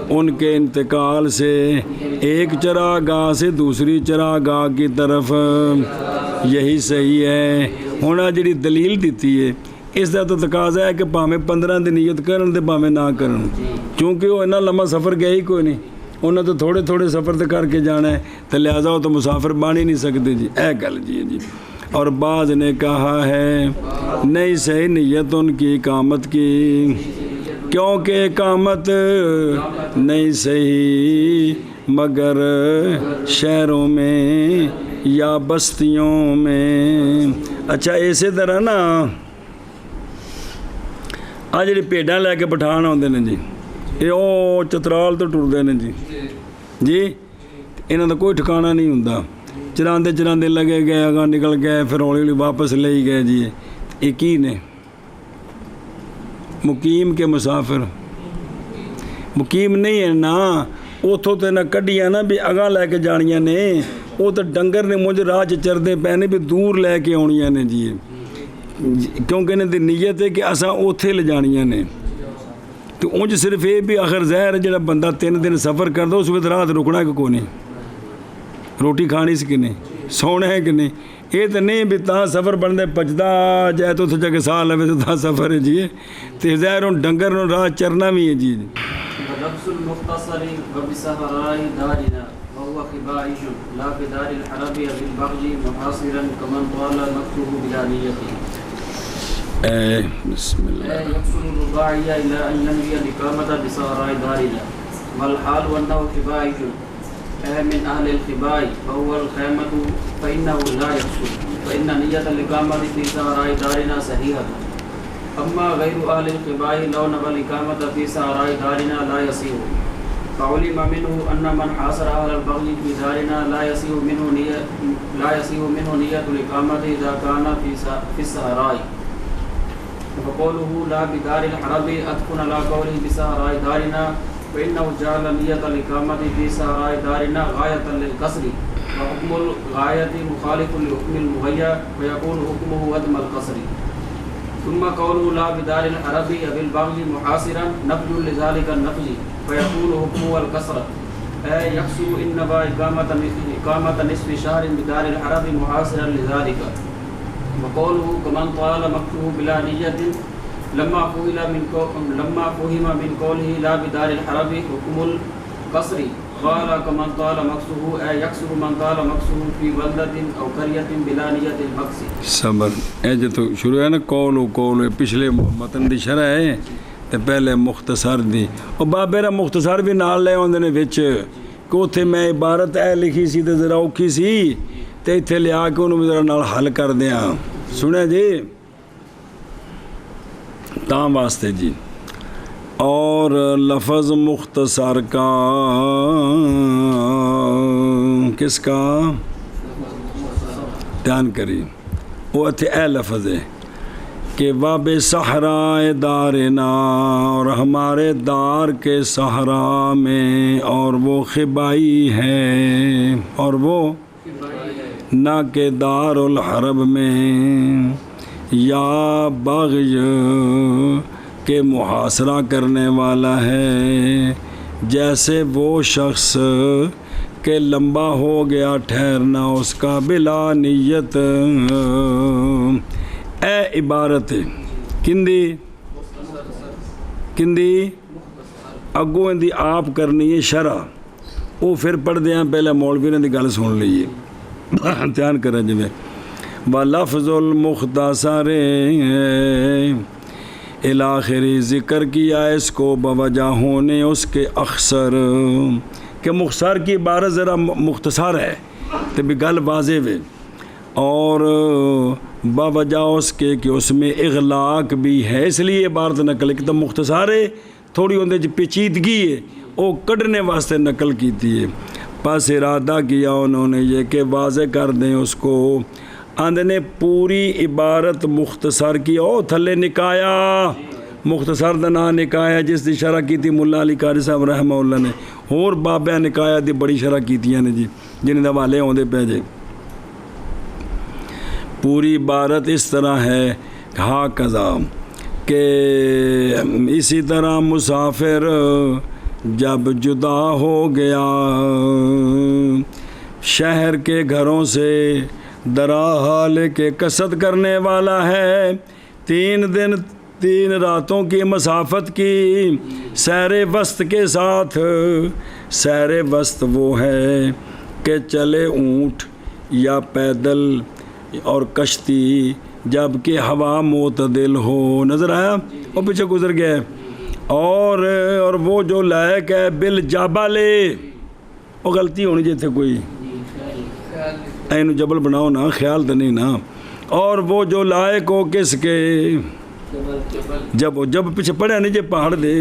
ان کے انتقال سے ایک چراگاہ سے دوسری چراگاہ کی طرف، یہی صحیح ہے۔ ہونا جڑی دلیل دیتی ہے اس کا تو تقاضا ہے کہ پاویں 15 دی نیت کرن تے پاویں نہ کرن، کیونکہ وہ اتنا لمبا سفر گیا ہی کوئی نہیں، انہوں تو تھوڑے تھوڑے سفر تے کر کے جانا ہے، تو لہٰذا وہ تو مسافر بن ہی نہیں سکتے جی۔ اے گل جی جی۔ اور بعض نے کہا ہے نہیں صحیح نیت ان کی اقامت کی، کیونکہ اقامت نہیں صحیح مگر شہروں میں یا بستیوں میں۔ اچھا اسی طرح نا آ جڑی بھیڈاں لے کے پٹھان آتے ہیں جی، یہ وہ چترال تو ٹرتے ہیں جی جی، انہوں کا کوئی ٹھکانا نہیں ہوتا، چراندے چراندے لگے گئے، اگاں نکل گئے، پھر ہولی ہولی واپس لے گئے جی۔ یہ کی نے؟ مقیم کے مسافر مقیم نہیں ہے نا، اتوں تو نہ کڈیاں نا بھی اگاں لے کے جانیاں نے، وہ تو ڈنگر نے مجھے راہ چردے پے نے بھی دور لے کے آنیاں نے جی، کیونکہ انہیں دی نیت ہے کہ اساں اوتھے لے جانیاں نے۔ تو اونج صرف یہ بھی آخر ظاہر ہے جڑا بندہ 3 دن سفر کردا اس وقت رات رکنا کہ کوئی نہیں، روٹی کھانی سی کہ نہیں، سونا ہے کہ نہیں، یہ تو نہیں بھی تاں سفر بنتے پچدا جائے تو اتنے جا کے سال لوے تو تاں سفر ہے جی، تو ظاہر ہوں ڈنگر نوں راہ چرنا بھی ہے جی۔ لفظ المختصر وبسهراء دارنا وهو خبائش لا بدار الحرب بالبغج محاصرا كمن طال مكته بلا نية۔ بسم الله يقصر الرباعي إلى أن ينوي الإقامة بسهراء دارنا، والحال وأنه خبائش من أهل الخباء فهو الخيمة فإنه لا يقصر، فإن نية الإقامة في سهراء دارنا صحيحة، أما غير أهل الخباء لو نوى الإقامة في سهراء دارنا لا يصير، فعلم منه أن من حاصر أهل البغي في دارنا لا يصير منه نية الإقامة إذا كان في السهراء، فقوله لا بدار الحرب أتكن لا قوله بسهراء دارنا فإنه جعل نية الإقامة في صحراء دارنا غاية للقصر وحكم الغاية مخالف لحكم المغير ويكون حكمه عدم القصر. ثم قوله لا بدار الحرب أو البغي محاصرا نفي لذلك النفي فيكون حكمه القصر يقصر إنما إقامة نصف شهر بدار الحرب محاصرا لذلك. وقوله كمن طال مكته بلا نية لما فهم من قوله لا بدار الحرب حكم القصر قال كمن طال مكسه يقصر من طال مكسه في بلدة أو قرية بلا نية المكس. صبر اے جو تو شروع ہے نا قول پچھلے متن دی شرح ہے تے پہلے مختصر دی اور بابیرا مختصر بھی نال لے آندے نے وچ کہ اتھے میں عبارت اے لکھی سی تے ذرا اوکھی سی تے اتھے لیا کے انہوں ذرا نال حل کر دیاں سنے جی تاں واسطے جی. اور لفظ مختصر کا کس کا دھیان کری وہ اتھے اے لفظ ہے کہ واب صحرائے دارنا اور ہمارے دار کے صحرا میں اور وہ خبائی ہے اور وہ نہ کہ دار الحرب میں یا باغی کہ محاصرہ کرنے والا ہے جیسے وہ شخص کہ لمبا ہو گیا ٹھہرنا اس کا بلا نیت. اے عبارت کندی اگوں دی آپ کرنی ہے شرح وہ پھر پڑھ دیا پہلے مولوی نے دی گل سن لیے دھیان کریں جی میں وَلَفْظُ الْمُخْتَصَرِ الاخری ذکر کیا اس کو بوجہ ہونے اس کے اخسر کہ مختصر کی عبارت ذرا مختصر ہے تو بھی گل واضح ہے اور بوجہ اس کے کہ اس میں اغلاق بھی ہے اس لیے عبارت نقل کی تو مختصر ہے تھوڑی اندر پیچیدگی ہے وہ کڈنے واسطے نقل کیتی ہے. پس ارادہ کیا انہوں نے یہ کہ واضح کر دیں اس کو آندھ نے پوری عبارت مختصر کی او تھلے نکایا مختصر دا نا نکایا جس دی شرح کی تھی ملا علی قاری صاحب رحمہ اللہ نے اور بابیاں نکایا دی بڑی شرح کی تھی نے جی جنہیں دوالے ہوندے پہ جے. پوری عبارت اس طرح ہے ہاں قضا کہ اسی طرح مسافر جب جدا ہو گیا شہر کے گھروں سے درا حال کے قصد کرنے والا ہے 3 دن 3 راتوں کی مسافت کی سیر وسط کے ساتھ. سیر وسط وہ ہے کہ چلے اونٹ یا پیدل اور کشتی جب کہ ہوا معتدل ہو نظر آیا وہ پیچھے گزر گیا اور وہ جو لائق ہے بالجابہ لے وہ غلطی ہونی جیتے کوئی اینو جبل بناؤ نا خیال تو نہیں نا اور وہ جو لائق ہو کس کے جب پیچھے پڑھا نہیں جے پہاڑ دے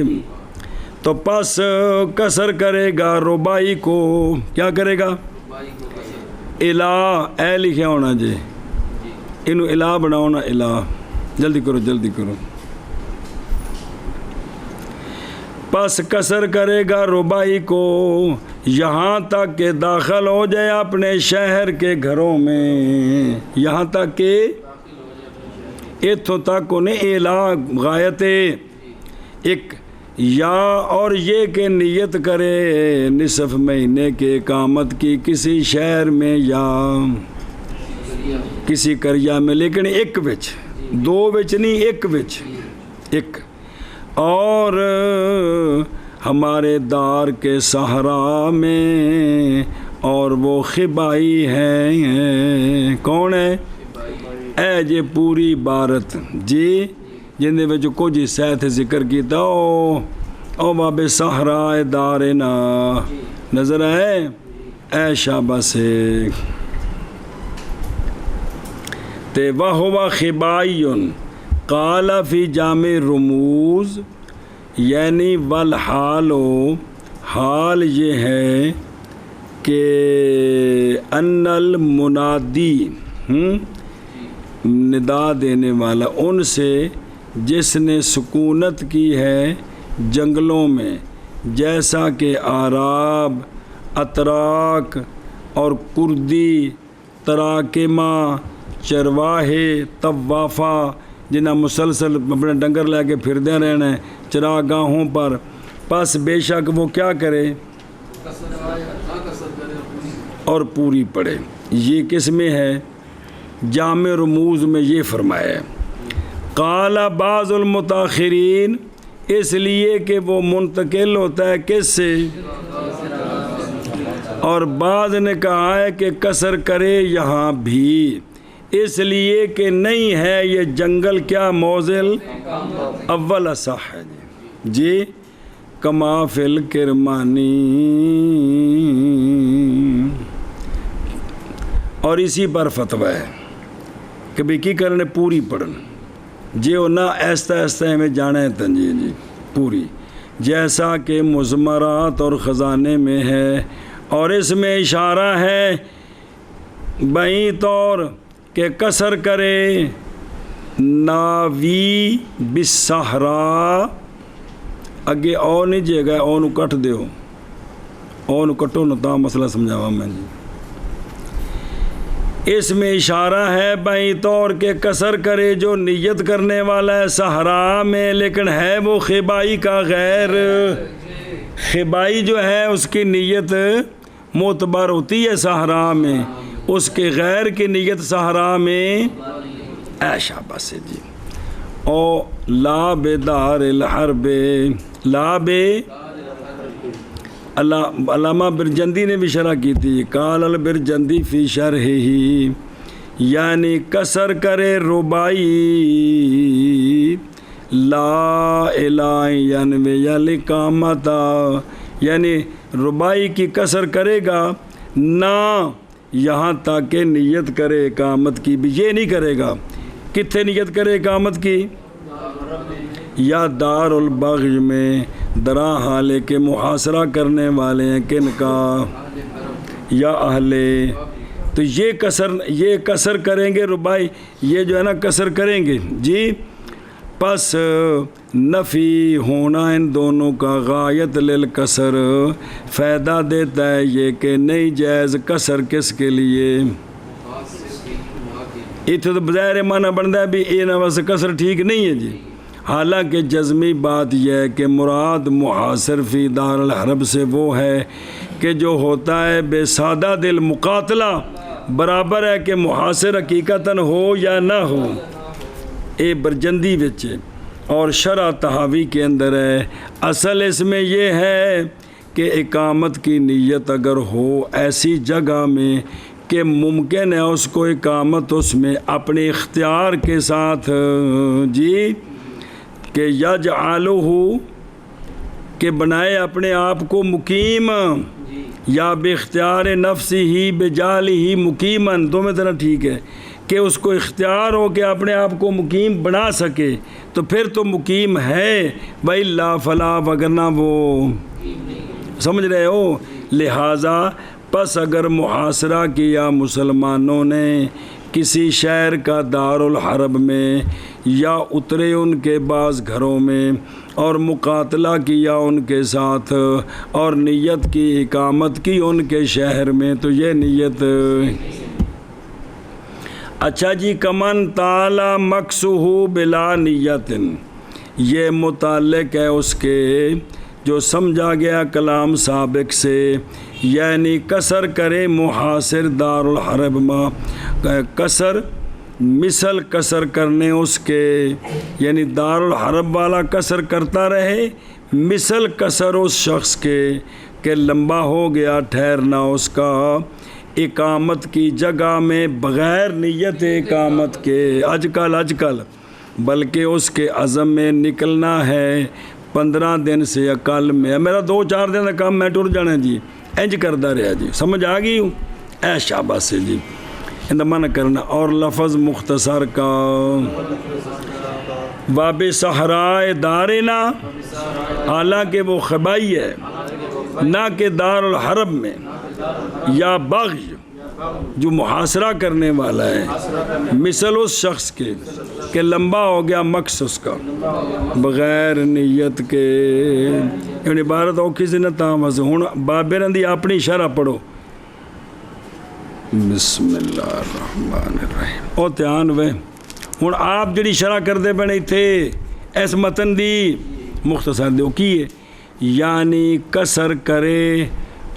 تو پس کسر کرے گا ربائی کو کیا کرے گا الہ اے لکھیا ہونا جے انو الہ بناؤ نا الہ جلدی کرو پس کسر کرے گا ربائی کو یہاں تک کہ داخل ہو جائے اپنے شہر کے گھروں میں یہاں تک کہ اتھوں تک انہیں الہ غایت ایک یا اور یہ کہ نیت کرے نصف مہینے کے اقامت کی کسی شہر میں یا کسی قریہ میں لیکن ایک وچ 2 وچ نہیں ایک وچ ایک اور ہمارے دار کے صحرا میں اور وہ خبائی ہیں کون ہے اے جے پوری عبارت جی جن دے وچ کچھ حصہ تے ذکر کیتا او باب صحرا دارنا نظر آئے اے شاباش تے وہو خبائیٌ قال فی جامع رموز یعنی والحالو حال یہ ہے کہ ان المنادی ندا دینے والا ان سے جس نے سکونت کی ہے جنگلوں میں جیسا کہ اعراب، اتراک اور کردی، تراکمہ، چرواہے، طوافہ جنہیں مسلسل اپنے ڈنگر لے کے پھردے رہنا ہے چراگاہوں پر، پس بے شک وہ کیا کرے اور پوری پڑھے۔ یہ کس میں ہے؟ جامع رموز میں یہ فرمایا ہے قال بعض المتاخرین، اس لیے کہ وہ منتقل ہوتا ہے کس سے؟ اور بعض نے کہا ہے کہ قصر کرے یہاں بھی، اس لیے کہ نہیں ہے یہ جنگل کیا موزل اول اصح ہے جی کما فی الکرمانی۔ اور اسی پر فتویٰ ہے کہ بھی کی کرنے پوری پڑھن جی وہ نہ ایستا ایستا ہمیں جانا ہے تنجی جی پوری، جیسا کہ مزمرات اور خزانے میں ہے، اور اس میں اشارہ ہے بہی طور کہ قصر کرے ناوی بالصحراء، اگے او نہیں جے گا او نو کٹ دیو، او نو کٹو نو تا مسئلہ سمجھاوا میں جی۔ اس میں اشارہ ہے بہی طور کہ قصر کرے جو نیت کرنے والا ہے صحرا میں، لیکن ہے وہ خبائی کا غیر، خبائی جو ہے اس کی نیت معتبر ہوتی ہے صحرا میں، اس کے غیر کی نیت صحرا میں ایشا بس جی۔ او لا بدار الحرب، لا بے علامہ برجندی نے بھی شرح کی تھی، قال البرجندی فی شرح ہی، یعنی قصر کرے ربائی لا الہ ینوی الاقامتا، یعنی ربائی کی قصر کرے گا نہ یہاں تک کہ نیت کرے اقامت کی بھی، یہ نہیں کرے گا کتنے نیت کرے اقامت کی، یا دار البغی میں، درا حالے کے محاصرہ کرنے والے ہیں کن کا، یا اہلے، تو یہ قصر کریں گے ربائی، یہ جو ہے نا قصر کریں گے جی۔ پس نفی ہونا ان دونوں کا غایت للقصر فائدہ دیتا ہے یہ کہ نہیں جائز قصر کس کے لیے، اتنے تو بظاہر معنی بنتا ہے بھی یہ نہ بس قصر ٹھیک نہیں ہے جی، حالانکہ جزمی بات یہ ہے کہ مراد محاصر فی دار الحرب سے وہ ہے کہ جو ہوتا ہے بے سادہ دل مقاتلہ، برابر ہے کہ محاصر حقیقتاً ہو یا نہ ہو، اے برجندی وچ اور شرح تحاوی کے اندر ہے۔ اصل اس میں یہ ہے کہ اقامت کی نیت اگر ہو ایسی جگہ میں کہ ممکن ہے اس کو اقامت اس میں اپنے اختیار کے ساتھ جی کہ یجعلہ کہ بنائے اپنے آپ کو مقیم، یا بے اختیار نفس ہی بجال ہی مقیمن، دو میں طرح ٹھیک ہے کہ اس کو اختیار ہو کہ اپنے آپ کو مقیم بنا سکے تو پھر تو مقیم ہے بھائی، لا فلا وگرنہ وہ سمجھ رہے ہو۔ لہٰذا پس اگر محاصرہ کیا مسلمانوں نے کسی شہر کا دار الحرب میں، یا اترے ان کے بعض گھروں میں اور مقاتلہ کیا ان کے ساتھ اور نیت کی اقامت کی ان کے شہر میں، تو یہ نیت اچھا جی۔ کمن تعالی مقصوہ بلا نیت، یہ متعلق ہے اس کے جو سمجھا گیا کلام سابق سے، یعنی قصر کرے محاصر دار الحرب میں، قصر مثل قصر کرنے اس کے، یعنی دار الحرب والا قصر کرتا رہے مثل قصر اس شخص کے کہ لمبا ہو گیا ٹھہرنا اس کا اقامت کی جگہ میں بغیر نیت اقامت کے، اج کل بلکہ اس کے عزم میں نکلنا ہے 15 دن سے اقل میں، میرا 2-4 دن کا کام میں ٹر جانا جی، انج کردہ رہا جی، سمجھ آ گئی ہوں اے شاباش سے جی، اندمان کرنا۔ اور لفظ مختصر کا واب صحرائے دارنا، حالانکہ وہ خبائی ہے نہ کہ دار الحرب میں، یا بغی جو محاصرہ کرنے والا ہے مثل اس شخص کے کہ لمبا ہو گیا مقصد اس کا بغیر نیت کے، یہ عبارت اوکھی سے نہ تاں بس ہوں بابے رن دی اپنی شرح پڑھو بسم اللہ الرحمن الرحیم او دھیان وے ہوں آپ جڑی شرح کرتے پے تھے اس متن دی مختصر دیو کی ہے یعنی کسر کرے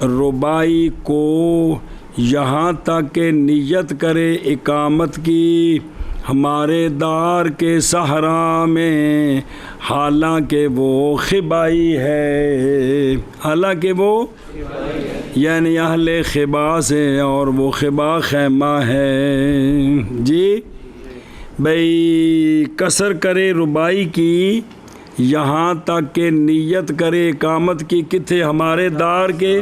ربائی کو یہاں تک کہ نیت کرے اقامت کی ہمارے دار کے صحرا میں حالانکہ وہ خبائی ہے حالانکہ وہ یعنی اہل خبا سے اور وہ خبا خیمہ ہے جی بھئی کسر کرے ربائی کی یہاں تک کہ نیت کرے اقامت کی کتھے ہمارے دار کے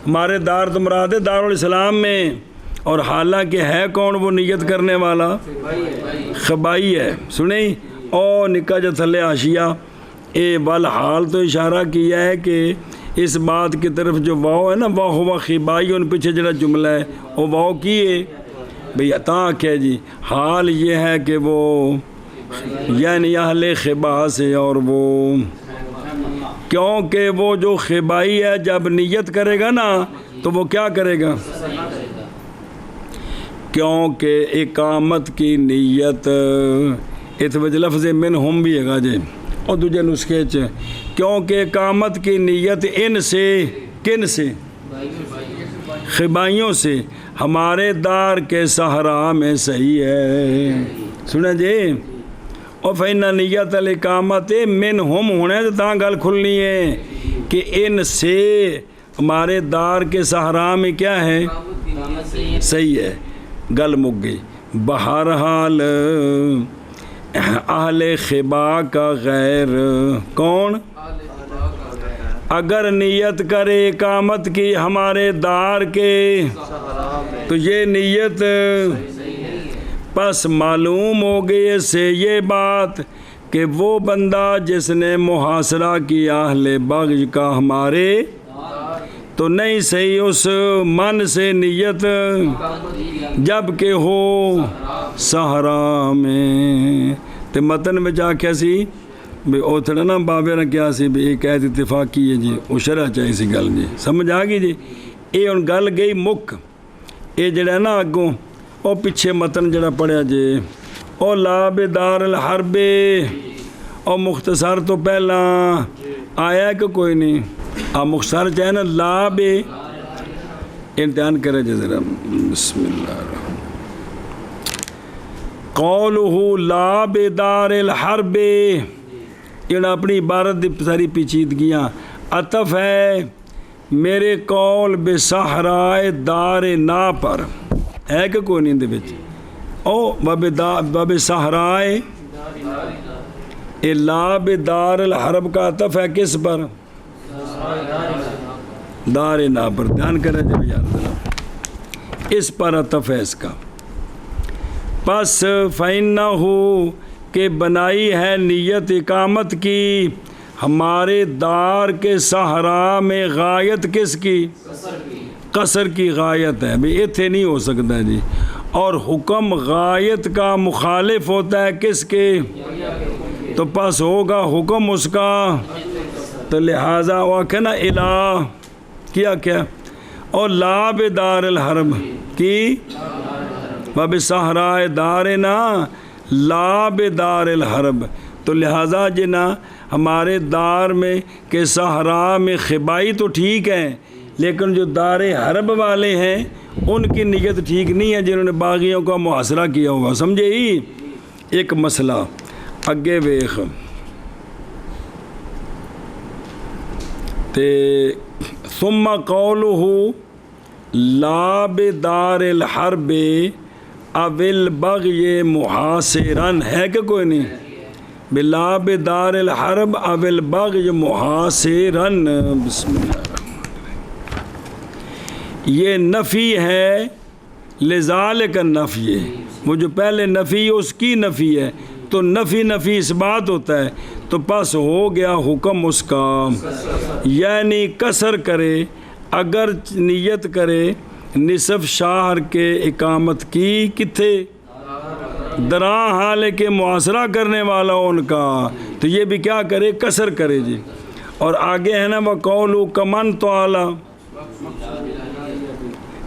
ہمارے دار تو مراد ہے دارالاسلام میں اور حالانکہ ہے کون وہ نیت کرنے والا خبائی ہے سنیں او نکا جو تھلے حاشیہ اے والحال تو اشارہ کیا ہے کہ اس بات کی طرف جو واو ہے نا واہ ہوا خبائی ان پیچھے جڑا جملہ ہے وہ واو کی ہے بھئی عطا کیا جی حال یہ ہے کہ وہ یعنی اہل خبا سے اور وہ کیونکہ وہ جو خبائی ہے جب نیت کرے گا نا تو وہ کیا کرے گا کیونکہ اقامت کی نیت اس وجہ لفظ منہم بھی ہے گا جی اور دوجہ نسخے چ کیونکہ اقامت کی نیت ان سے کن سے خبائیوں سے ہمارے دار کے صحرا میں صحیح ہے سنیں جی اور فإن نیت الاقامت منہم ہونے تو تاں گل کھلنی ہے کہ ان سے ہمارے دار کے صحرا میں کیا ہے صحیح ہے گل مک گئی بہرحال اہل خبا کا غیر کون اگر نیت کرے اقامت کی ہمارے دار کے تو یہ نیت پس معلوم ہو گئی اس سے یہ بات کہ وہ بندہ جس نے محاصرہ کیا اہل بغض کا ہمارے تو نہیں صحیح اس من سے نیت جب کہ ہو صحرا میں تے متن میں جا کیا سی بھئی او تھڑا نا بابے نے کیا سی بھئی ایک ایت اتفاقی ہے جی او شرح چاہیے سی گل جی سمجھ آگئی جی اے ان گل گئی مک اے جڑا نا اگوں او پیچھے متن جڑا پڑھیا جی او لاب دار الحرب او مختصر تو پہلا آیا کہ کوئی نہیں مختصر چاہے نا لاب امتحان کرے جی ذرا بسم اللہ الرحمن قولہ لاب دار الحرب یہ اپنی عبارت دی ساری پیچیدگیاں عطف ہے میرے قول بصحرائے دار نا پر ہے کہ کوئی نہیں دے بچ او باب صحرائے لاب دار الحرب کا عطف ہے کس پر دار نا پر دھیان کریں جب یاد اس پر عطف ہے اس کا پس فَإِنَّهُ کہ بنائی ہے نیت اقامت کی ہمارے دار کے صحرا میں غایت کس کی قصر کی غایت ہے بھی اتھے نہیں ہو سکتا جی اور حکم غایت کا مخالف ہوتا ہے کس کے تو پس ہوگا حکم اس کا تو لہٰذا واقع نا الہ کیا اور لاب دار الحرب کی باب صحرائے دارنا لاب دار الحرب تو لہٰذا جنا ہمارے دار میں کہ صحرا میں خبائی تو ٹھیک ہے لیکن جو دار حرب والے ہیں ان کی نیت ٹھیک نہیں ہے جنہوں نے باغیوں کا محاصرہ کیا ہوا سمجھے ہی ایک مسئلہ اگے ویخ تے ثم قولہ لاب دار الحرب اول بغی محاصرن ہے کہ کوئی نہیں بلاب دار الحرب اول بغی محاصرن بسم اللہ یہ نفی ہے لذالک النفی وہ جو پہلے نفی اس کی نفی ہے تو نفی اس بات ہوتا ہے تو پس ہو گیا حکم اس کا یعنی کسر کرے اگر نیت کرے نصف شہر کے اقامت کی کتھے دراں حال کے محاصرہ کرنے والا ان کا تو یہ بھی کیا کرے کسر کرے جی اور آگے ہے نا وَقَوْلُ كَمَنْ طَالَ،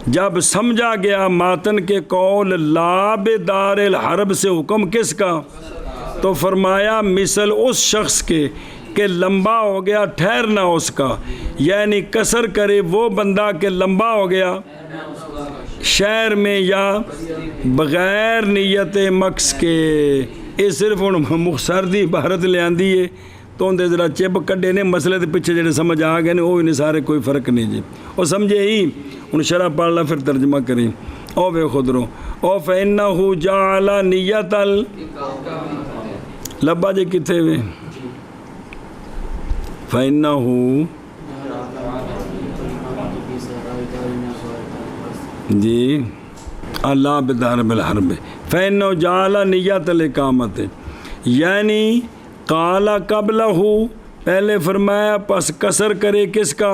جب سمجھا گیا ماتن کے قول لا بدار الحرب سے حکم کس کا، تو فرمایا مثل اس شخص کے کہ لمبا ہو گیا ٹھہرنا اس کا، یعنی قصر کرے وہ بندہ کہ لمبا ہو گیا شہر میں یا بغیر نیت مقص کے۔ یہ صرف ہوں مختصر دی عبارت لے آندی ہے تو اندر ذرا چپ کڈے نے مسئلے دے پیچھے جڑے سمجھ آ گئے نے وہ نہیں سارے، کوئی فرق نہیں جی، وہ سمجھے ہی ہوں شرح پڑھ لا پھر ترجمہ کریں۔ او بے خود رو او فَإِنَّهُ جَعَلَ نِيَّةَ لبا جی کتنے ہوئے فَإِنَّهُ جی اللہ بدار بالحرب فَإِنَّهُ جَعَلَ نِيَّةَ الْإِقَامَةِ، یعنی قال قبلہ پہلے فرمایا پس قصر کرے کس کا،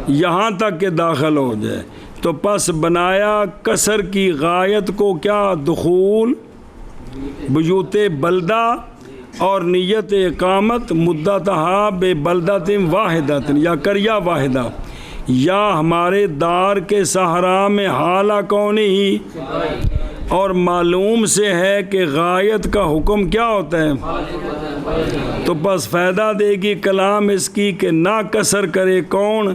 یہاں تک کہ داخل ہو جائے، تو پس بنایا قصر کی غایت کو کیا، دخول بیوت بلدہ، اور نیت اقامت مدتہا بے بلدۃ واحدۃ یا قریہ واحدہ، یا ہمارے دار کے صحرا میں حالہ کونی ہی، اور معلوم سے ہے کہ غایت کا حکم کیا ہوتا ہے، تو بس فائدہ دے گی کلام اس کی کہ نہ قصر کرے کون،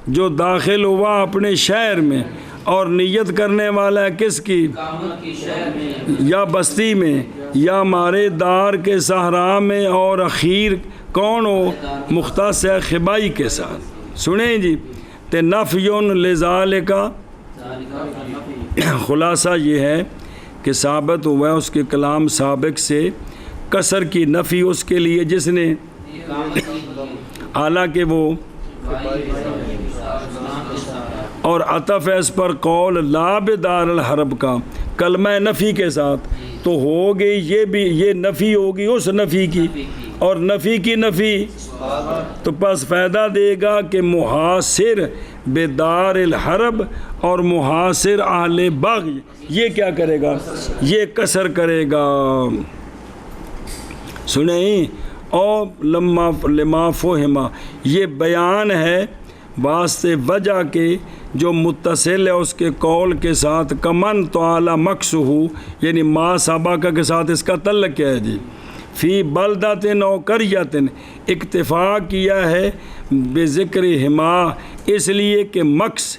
جو داخل ہوا اپنے شہر میں، اور نیت کرنے والا ہے کس کی، یا بستی میں یا ہمارے دار کے صحرا میں، اور اخیر کون ہو، مختص ہے خبائی کے ساتھ۔ سنیں جی تے نفیون لذالک، خلاصہ یہ ہے کہ ثابت ہوا ہے اس کے کلام سابق سے قصر کی نفی اس کے لیے جس نے، حالانکہ وہ، اور عطف ہے اس پر قول لا بدار الحرب کا کلمہ نفی کے ساتھ، تو ہو گئی یہ بھی، یہ نفی ہوگی اس نفی کی، اور نفی کی نفی، تو پس فائدہ دے گا کہ محاصر بدار الحرب اور محاصر اہل بغی یہ کیا کرے گا، یہ قصر کرے گا۔ سنیں اور لما فہما، یہ بیان ہے واسطے وجہ کے جو متصل ہے اس کے قول کے ساتھ، کمن تعالی مقصہ، یعنی ما سابقہ کے ساتھ اس کا تعلق کیا ہے جی، فی بلدۃ او قریۃ، اکتفا کیا ہے بذکر ہما، اس لیے کہ مقص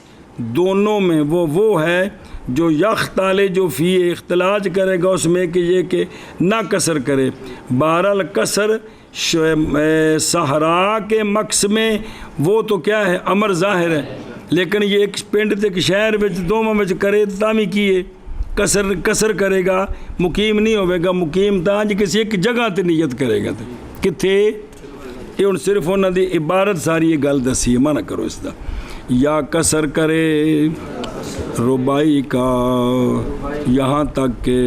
دونوں میں وہ ہے جو یختال، جو فی اختلاج کرے گا اس میں کہ یہ کہ نہ قصر کرے۔ بہرحال قصر صحرا کے مقص میں وہ تو کیا ہے امر ظاہر ہے، لیکن یہ ایک پنڈ تے ایک شہر وچ دوواں وچ کرے تامی کیے قصر کرے گا، مقیم نہیں ہوئے گا، مقیم تاں جی کسی ایک جگہ تے نیت کرے گا، کتھے، یہ ہن صرف انہاں دی عبارت ساری یہ گل دسی ہے، مانا کرو اس دا، یا قصر کرے ربائی کا یہاں تک کہ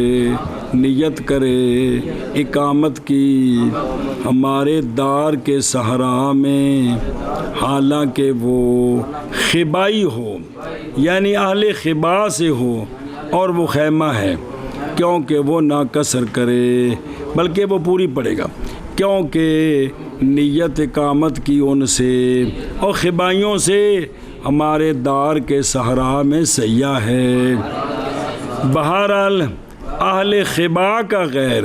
نیت کرے اقامت کی ہمارے دار کے صحرا میں، حالانکہ وہ خبائی ہو، یعنی اہل خبا سے ہو اور وہ خیمہ ہے، کیونکہ وہ نہ قصر کرے بلکہ وہ پوری پڑے گا، کیونکہ نیت اقامت کی ان سے اور خبائیوں سے ہمارے دار کے صحرا میں سیاح ہے۔ بہرحال اہل خبا کا غیر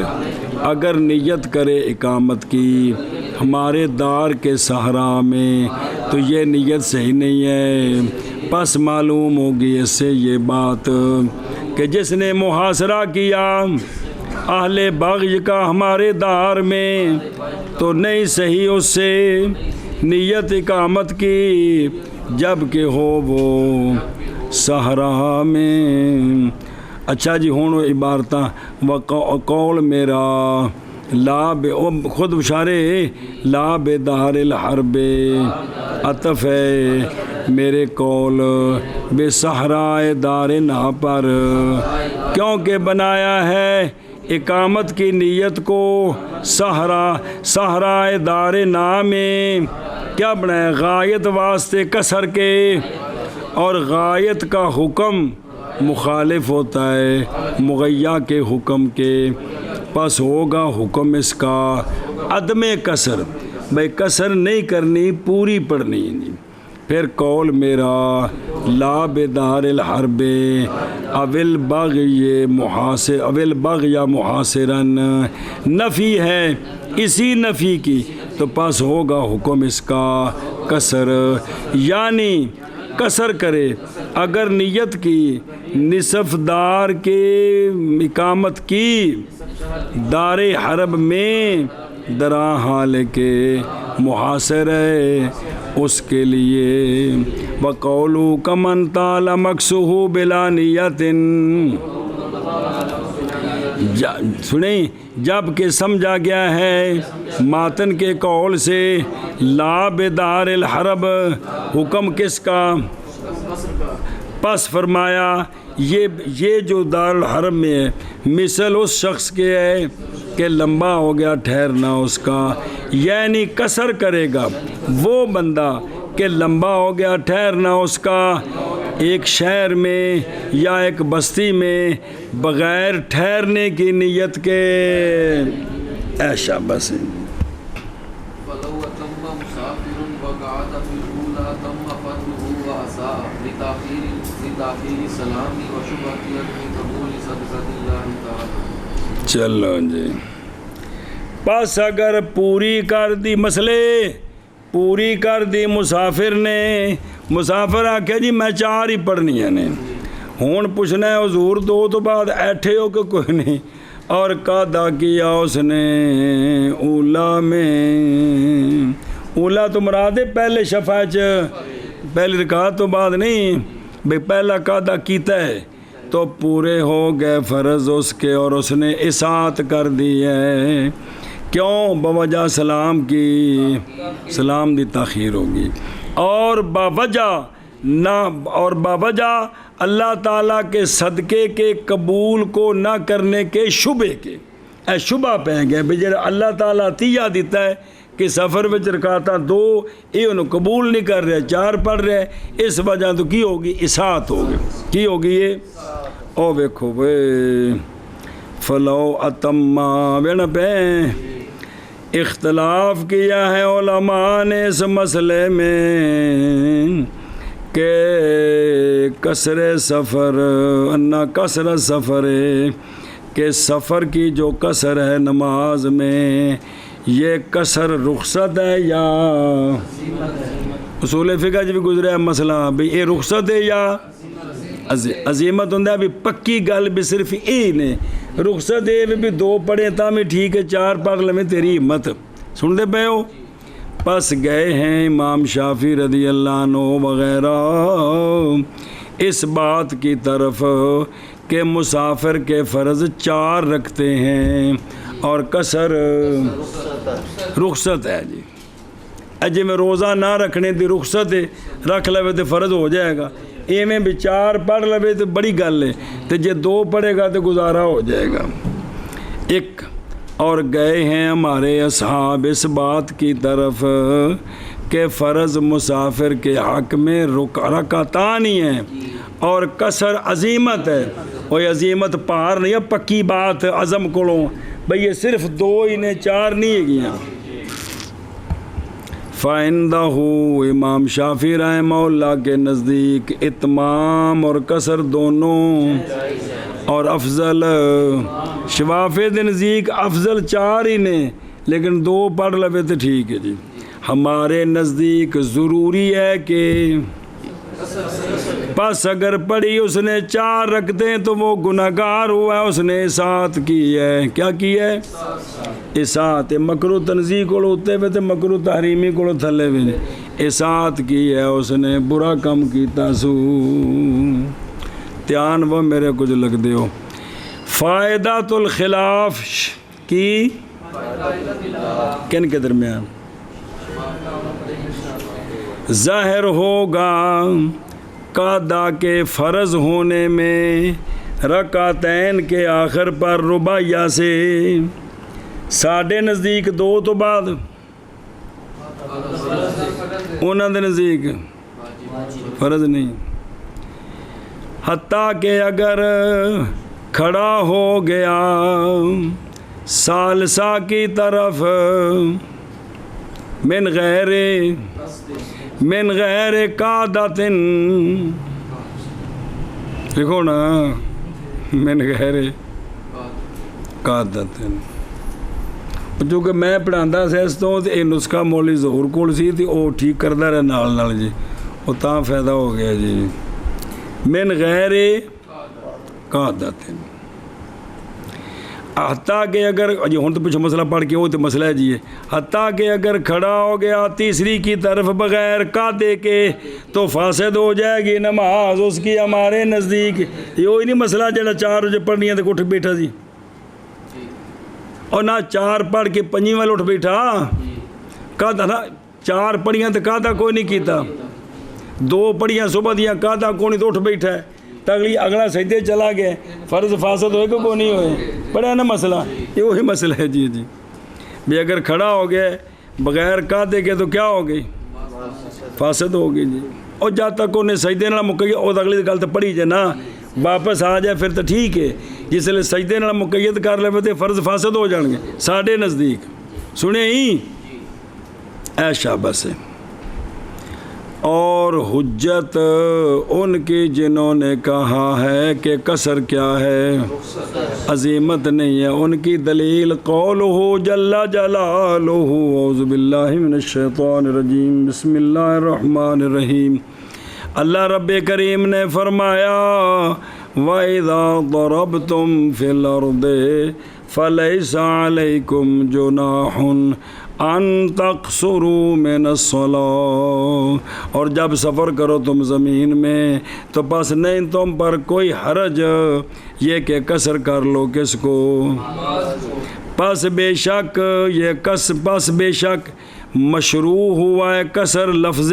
اگر نیت کرے اقامت کی ہمارے دار کے صحرا میں تو یہ نیت صحیح نہیں ہے، پس معلوم ہوگی اس سے یہ بات کہ جس نے محاصرہ کیا اہل بغی کا ہمارے دار میں تو نہیں صحیح اس سے نیت اقامت کی جب کہ ہو وہ صحرا میں۔ اچھا جی ہون عبارتاں وقول میرا لا بے، خود اشارے لا بدار الحرب، عطف ہے میرے قول بے صحرائے دار نا پر، کیونکہ بنایا ہے اقامت کی نیت کو صحرائے دار نا میں، کیا بنایا غایت واسطے قصر کے، اور غایت کا حکم مخالف ہوتا ہے مغیّا کے حکم کے، پس ہوگا حکم اس کا عدم قصر، بھائی قصر نہیں کرنی، پوری پڑھنی نہیں۔ پھر قول میرا لا بدار الحرب اول بغی محاصر اول بغی محاصرن نفی ہے اسی نفی کی، تو پس ہوگا حکم اس کا قصر، یعنی قصر کرے اگر نیت کی نصف دار کے اقامت کی دار حرب میں درا حال کے محاصر ہے اس کے لیے، وقولو کمن طال مکسوہ بلا نیت، سنیں جب کہ سمجھا گیا ہے ماتن کے قول سے لا بدار الحرب، حکم کس کا؟ پس فرمایا یہ جو دار الحرب میں ہے مثل اس شخص کے ہے کہ لمبا ہو گیا ٹھہرنا اس کا، یعنی قصر کرے گا وہ بندہ کہ لمبا ہو گیا ٹھہرنا اس کا ایک شہر میں یا ایک بستی میں بغیر ٹھہرنے کی نیت کے، ایشا بس چلو جی۔ پس اگر پوری کر دی مسئلے پوری کر دی مسافر نے، مسافر آکھے جی میں 4 ہی پڑھنی ہے نے، ہون پوچھنا ہے حضور 2 تو بعد ایٹھے ہو کہ کوئی نہیں، اور قادا کیا اس نے اولا میں، اولا تو مراد ہے پہلے شفع پہلی رکعت تو بعد نہیں، بھئی پہلا قادا کیتا ہے تو پورے ہو گئے فرض اس کے، اور اس نے اطاعت کر دی ہے، کیوں؟ بوجہ سلام کی، سلام دی تاخیر ہوگی، اور باوجہ اللہ تعالیٰ کے صدقے کے قبول کو نہ کرنے کے شبے کے، اے شبہ پہ گئے بھی جڑا اللہ تعالیٰ عطیہ دیتا ہے کہ سفر وچ رکعتاں 2 یہ انہوں قبول نہیں کر رہے 4 پڑھ رہے، اس وجہ تو کی ہوگی؟ اطاعت ہوگی، کی ہوگی یہ؟ او ویکھو وے فلو اتما بین پہ اختلاف کیا ہے علماء نے اس مسئلے میں کہ قصر سفر انا قصر سفر، کہ سفر کی جو قصر ہے نماز میں یہ قصر رخصت ہے یا اصول فقہ بھی گزرا ہے مسئلہ بھی یہ رخصت ہے یا عظیمت ہوں بھی پکی گل بھی صرف یہ نے، رخصت ہے بھی 2 پڑھیں تاں بھی ٹھیک ہے 4 پڑھ لیں تیری ہمت، سن دے پے ہو؟ پس گئے ہیں امام شافعی رضی اللہ عنہ وغیرہ اس بات کی طرف کہ مسافر کے فرض 4 رکھتے ہیں اور قصر رخصت ہے جی، اجے میں روزہ نہ رکھنے دی رخصت ہے، رکھ لے تو فرض ہو جائے گا، ایویں بھی 4 پڑھ لے تو بڑی گل ہے، تو جے 2 پڑھے گا تو گزارا ہو جائے گا۔ ایک اور گئے ہیں ہمارے اصحاب اس بات کی طرف کہ فرض مسافر کے حق میں رکعتان ہی ہیں اور قصر عظیمت ہے، اور عظیمت پار نہیں ہے، پکی بات عزم کولوں بھئی یہ صرف 2 ہی نے 4 نہیں ہے گیاں۔ فَعِنْدَهُ امام شافعی رحمہ اللہ کے نزدیک اتمام اور قصر دونوں اور افضل، شوافع کے نزدیک افضل 4 ہی نے لیکن 2 پڑھ لے تو ٹھیک ہے جی، ہمارے نزدیک ضروری ہے کہ پس اگر پڑھی اس نے 4 رکھتے ہیں تو وہ گناہگار ہوا ہے، اس نے اطاعت کی ہے، کیا کی ہے؟ اطاعت، مکروہ تنزیہ کو ہوتے ہوئے تو مکروہ تحریمی کو تھلے ہوئے، اطاعت کی ہے، اس نے برا کم کیتا سو، دھیان وہ میرے کچھ لگ دیو۔ فائدۃ الخلاف کی کن کے درمیان ظاہر ہوگا قادا کے فرض ہونے میں رکعتین کے آخر پر رباعیہ سے، ساڑھے نزدیک 2 تو بعد، انہوں نے نزدیک فرض نہیں، حتیٰ کہ اگر کھڑا ہو گیا ثالثہ کی طرف من غیر قادت، لکھو نا من غیر قادت. چونکہ میں پڑھانا سا اس تو یہ نسخہ مولی ظہور کول سی تے وہ ٹھیک کرتا رہا نال جی، وہ تاں فائدہ ہو گیا جی. من غیر قادت، حتیٰ کہ اگر جی ہوں تو پچھو مسئلہ پڑھ کے وہ تو مسئلہ ہے جی، حتیٰ کہ اگر کھڑا ہو گیا تیسری کی طرف بغیر قادے کے تو فاسد ہو جائے گی نماز اس کی ہمارے نزدیک. یہ وہی نہیں مسئلہ جڑا 4 بجے پڑھنی ہے تو اٹھ بیٹھا جی، اور نہ 4 پڑھ کے 5 والے اٹھ بیٹھا قادہ نا، 4 پڑھیاں تو قادہ کوئی نہیں کیتا، 2 پڑھیاں صبح دیاں قادہ کوئی نہیں تو اٹھ بیٹھا ہے، تگلی اگلا سجدے چلا گیا، فرض فاسد ہوئے کہ نہیں ہوئے. پڑھا نا مسئلہ، یہ وہی مسئلہ ہے جی. جی بھی اگر کھڑا ہو گیا بغیر قادے کے تو کیا ہو گئی؟ فاسد ہو گئی جی. اور جب تک انہیں سجدے نہ مکئی وہ اگلی گل تو پڑھی جائے نا، واپس آ جائے پھر تو ٹھیک ہے. جس لئے سجدے نہ مقید کر لے تو فرض فاسد ہو جان گے ساڑھے نزدیک. سنے ہی اے شاباش ہے. اور حجت ان کی جنہوں نے کہا ہے کہ قصر کیا ہے، عظیمت نہیں ہے. ان کی دلیل قولہ جل جلالہ، اعوذ باللہ من الشیطان الرجیم، بسم اللہ الرحمن الرحیم. اللہ رب کریم نے فرمایا وَإِذَا ضَرَبْتُمْ فِي الْأَرْضِ فَلَيْسَ عَلَيْكُمْ جُنَاحٌ ان تقصروا من الصلاة، اور جب سفر کرو تم زمین میں تو پس نہیں تم پر کوئی حرج یہ کہ قصر کر لو کس کو. پس بے شک یہ پس بے شک مشروع ہوا ہے قصر لفظ،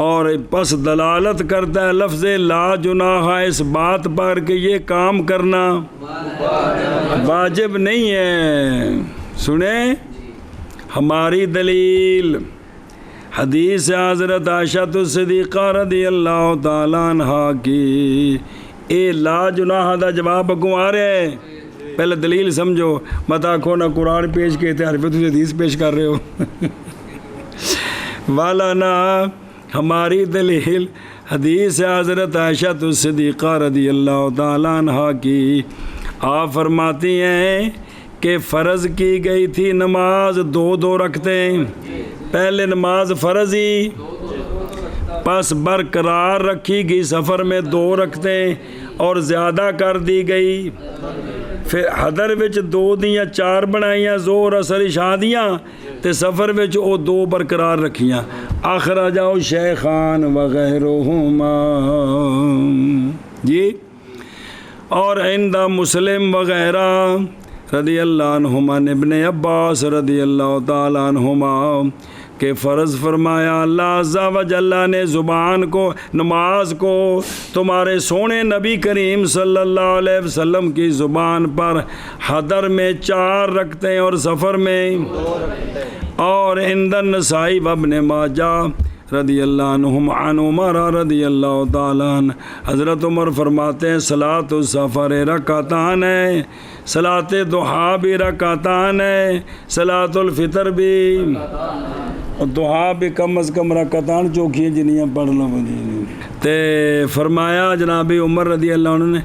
اور پس دلالت کرتا ہے لفظ لا جناح اس بات پر کہ یہ کام کرنا واجب نہیں ہے. سنیں ہماری دلیل حدیث حضرت عائشہ صدیقہ رضی اللہ تعالیٰ عنہ کی. اے لا جناح دا جواب اگوں آ رہے ہیں، پہلے دلیل سمجھو، مت آکھو نہ قرآن پیش کہتے ہیں تجھے حدیث پیش کر رہے ہو. والا نا ہماری دلیل حدیث حضرت عائشہ صدیقہ رضی اللہ تعالیٰ عنہ کی. آپ فرماتی ہیں کہ فرض کی گئی تھی نماز 2 رکعتیں، پہلے نماز فرض ہی، پس برقرار رکھی گئی سفر میں 2 رکعتیں اور زیادہ کر دی گئی. پھر حضر وچ 2 دیاں 4 بنائیاں، ظہر اثر عشاء دیاں، تے سفر وچ او 2 برقرار رکھیاں. اخرجہ شیخان وغیرہما جی. اور عند مسلم وغیرہ رضی اللہ عنہما ابن عباس رضی اللہ تعالیٰ عنہما کہ فرض فرمایا اللہ عز و جل نے زبان کو، نماز کو تمہارے سونے نبی کریم صلی اللہ علیہ وسلم کی زبان پر حضر میں 4 رکعتیں اور سفر میں. اور عند النسائی و ابن ماجہ رضی اللہ عنہم عن عمر رضی اللہ تعالیٰ عنہ، حضرت عمر فرماتے ہیں صلاۃ السفر رکعتان ہے، صلاۃ ضحیٰ بھی رکعتان ہے، صلاۃ الفطر بھی، اور ضحیٰ بھی کم از کم رکعتان چوکھی جنیاں پڑھ لو. تے فرمایا جناب عمر رضی اللہ عنہ نے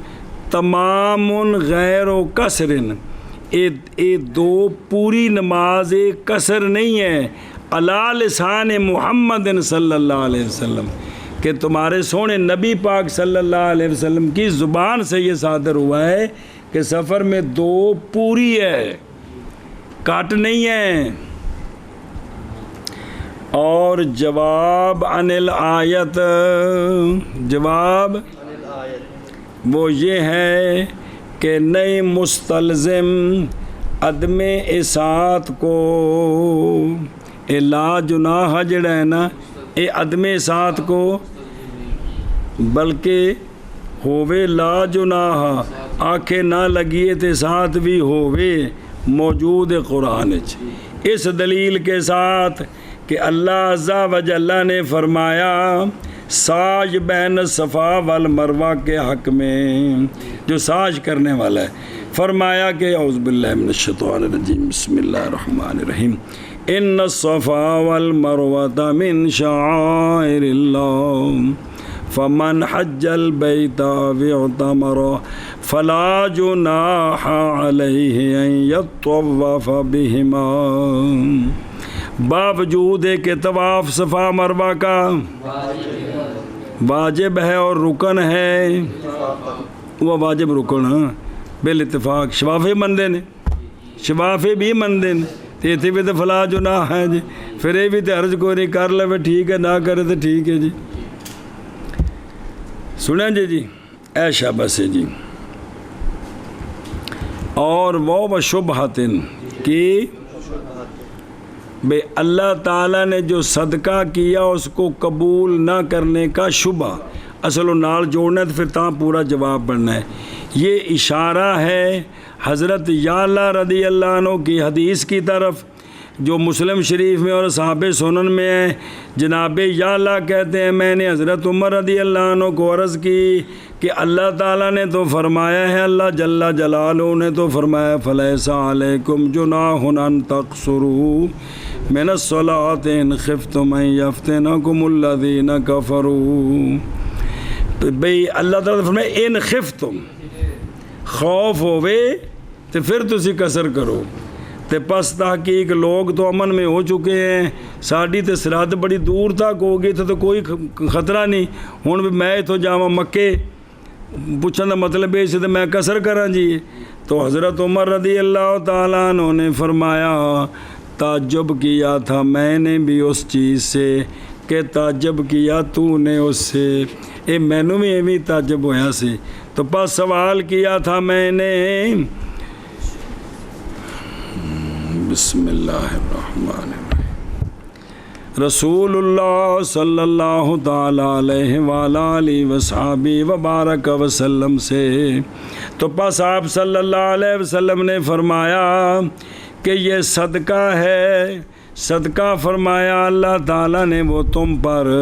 تمام غیر و قصر، اے 2 پوری نماز قصر نہیں ہے، علی لسان محمد صلی اللہ علیہ وسلم، کہ تمہارے سونے نبی پاک صلی اللہ علیہ وسلم کی زبان سے یہ صادر ہوا ہے کہ سفر میں 2 پوری ہے، کٹ نہیں ہے. اور جواب عن الآیت، جواب وہ یہ ہے کہ نئی مستلزم عدم اساعت کو، اے لا جناح جڑا ہے نا، اے عدم اساعت کو، بلکہ ہووے لا جناح آنکھیں نہ لگیے تے ساتھ بھی ہووے موجود قرآن. اس دلیل کے ساتھ کہ اللہ عز و جل نے فرمایا ساج بین صفا والمروہ کے حق میں، جو ساج کرنے والا ہے، فرمایا کہ اعوذ باللہ من الشیطان الرجیم بسم اللہ الرحمن الرحیم ان الصفا والمروة من شعائر اللہ فمن حج البیت او اعتمر فلا جناح علیہ ان یطوف بہما. باوجود ہے کہ طواف صفا مروہ کا واجب ہے اور رکن ہے، وہ واجب رکن بال اتفاق شفافے مندے نے، شفافے بھی مندے نے، تے اتنے بھی تو فلا جناح ہے جی. پھر یہ بھی تو عرض کوئی نہیں، کر لے ٹھیک ہے، نہ کرے تو ٹھیک ہے جی. سنیں جی اے شاباش ہے جی. اور وہ شبہتن کی بے اللہ تعالیٰ نے جو صدقہ کیا اس کو قبول نہ کرنے کا شبہ، اصل و نال جوڑنا ہے تو پھر تاں پورا جواب پڑھنا ہے. یہ اشارہ ہے حضرت یعلا رضی اللہ عنہ کی حدیث کی طرف جو مسلم شریف میں اور اصحاب سنن میں ہے. جناب یعلا کہتے ہیں میں نے حضرت عمر رضی اللہ عنہ کو عرض کی کہ اللہ تعالیٰ نے تو فرمایا ہے، اللہ جل جلالہ نے تو فرمایا فلیس علیکم جناح ان تقصروا من الصلاۃ ان خفتم ان یفتنکم الذین کفروا. بھئی اللہ تعالیٰ نے فرمایا ان خفتم، خوف ہوئے تو پھر تسی قصر کرو. تے پس تحقیق لوگ تو امن میں ہو چکے ہیں، ساڑی تے سرحد بڑی دور تک ہو گئی تو کوئی خطرہ نہیں. ہوں بھی میں تو جاواں مکے، پوچھنے کا مطلب ہے اسے تو میں قصر کراں جی. تو حضرت عمر رضی اللہ تعالیٰ عنہ نے فرمایا تعجب کیا تھا میں نے بھی اس چیز سے کہ تعجب کیا تو نے اس سے، اے مینوں بھی ایویں تعجب ہویا سی. تو پس سوال کیا تھا میں نے، بسم اللہ الرحمن الرحیم، رسول اللہ صلی اللہ تعالی علیہ وآلہ وصحبہ وبارک وسلم سے. تو پس آپ صلی اللہ علیہ وسلم نے فرمایا کہ یہ صدقہ ہے، صدقہ فرمایا اللہ تعالیٰ نے وہ تم پر،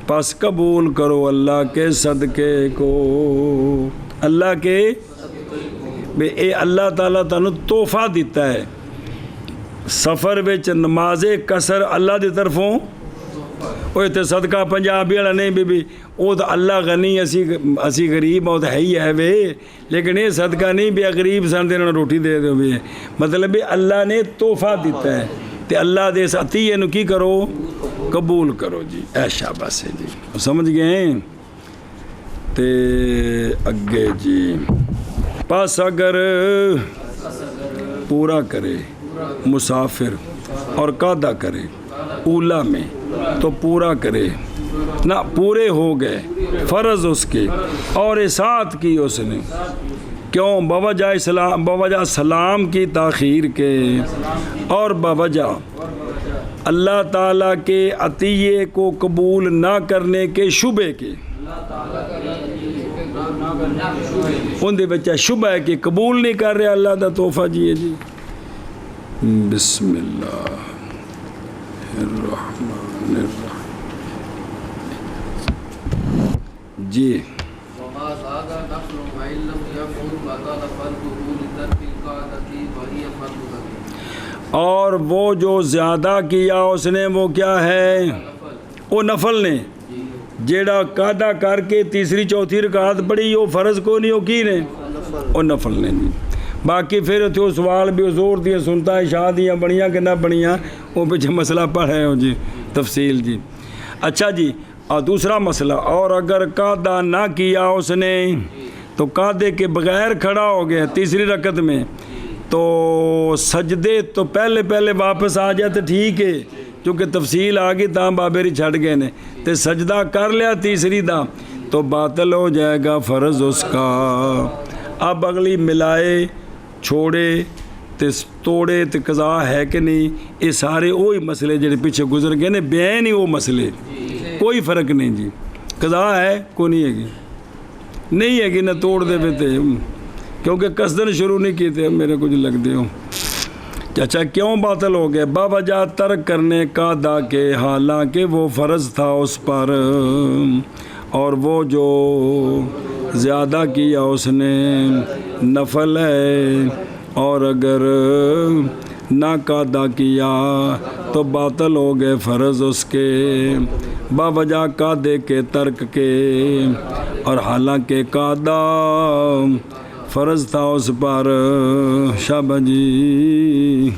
پس قبول کرو اللہ کے صدقے کو. اللہ کے اے اللہ تعالیٰ تانوں تحفہ دیتا ہے. سفر وچ نماز قصر اللہ دی طرفوں، وہ تے صدقہ پنجابی والا نہیں بی وہ تو اللہ غنی اسی غریب وہ تو ہے ہی ہے وے، لیکن یہ صدقہ نہیں بھی غریب سن تے انہاں نوں روٹی دے دو بھی، مطلب بھی اللہ نے تحفہ دیتا ہے تے اللہ دے اس عطیے نوں کی کرو، قبول کرو جی. اے شاباش ہے جی، سمجھ گئے. تے اگے جی پس اگر پورا کرے مسافر اور قادہ کرے اولا میں تو پورا کرے نہ، پورے ہو گئے فرض اس کے اور اطاعت کی اس نے، کیوں؟ بوجہ سلام کی تاخیر کے اور بوجہ اللہ تعالیٰ کے عطیے کو قبول نہ کرنے کے شبے کے. ان دے بچہ شبہ ہے کہ قبول نہیں کر رہے اللہ دا تحفہ جی. جی بسم اللہ الرحمن الرحیم جی. اور وہ جو زیادہ کیا اس نے وہ کیا ہے؟ وہ نفل نے جیڑا قادہ کر کے تیسری چوتھی رکعت پڑھی وہ فرض کو نہیں، وہ کی نے وہ نفل نے جی. باقی پھر اتنے سوال بھی زور دیا سنتا ہے شادیاں بڑیاں کہ نہ بڑیاں، وہ پیچھے مسئلہ پڑھے ہو جی تفصیل جی. اچھا جی، اور دوسرا مسئلہ، اور اگر قادہ نہ کیا اس نے تو قادے کے بغیر کھڑا ہو گیا تیسری رکعت میں تو سجدے تو پہلے واپس آ جائے تو ٹھیک ہے، کیونکہ تفصیل آ گئی تاں بابری چھڑ گئے نے، تے سجدہ کر لیا تیسری دا تو باطل ہو جائے گا فرض اس کا. اب اگلی ملائے چھوڑے تے توڑے تے قضا ہے کہ نہیں، یہ سارے وہی مسئلے جڑے پیچھے گزر گئے نے، بین ہی وہ مسئلے، کوئی فرق نہیں جی. قضا ہے کو نہیں ہے گی، نہیں ہے گی نہ توڑ دے پہ، کیونکہ قصدن شروع نہیں کیتے میرے کچھ لگ دے ہوں. اچھا کیوں باطل ہو گئے؟ باوجہ ترک کرنے کا دا کے، حالانکہ وہ فرض تھا اس پر، اور وہ جو زیادہ کیا اس نے نفل ہے. اور اگر نہ قادہ کیا تو باطل ہو گئے فرض اس کے باوجہ قادے کے ترک کے، اور حالانکہ قادہ فرض تھا اس پر۔ شاباش جی۔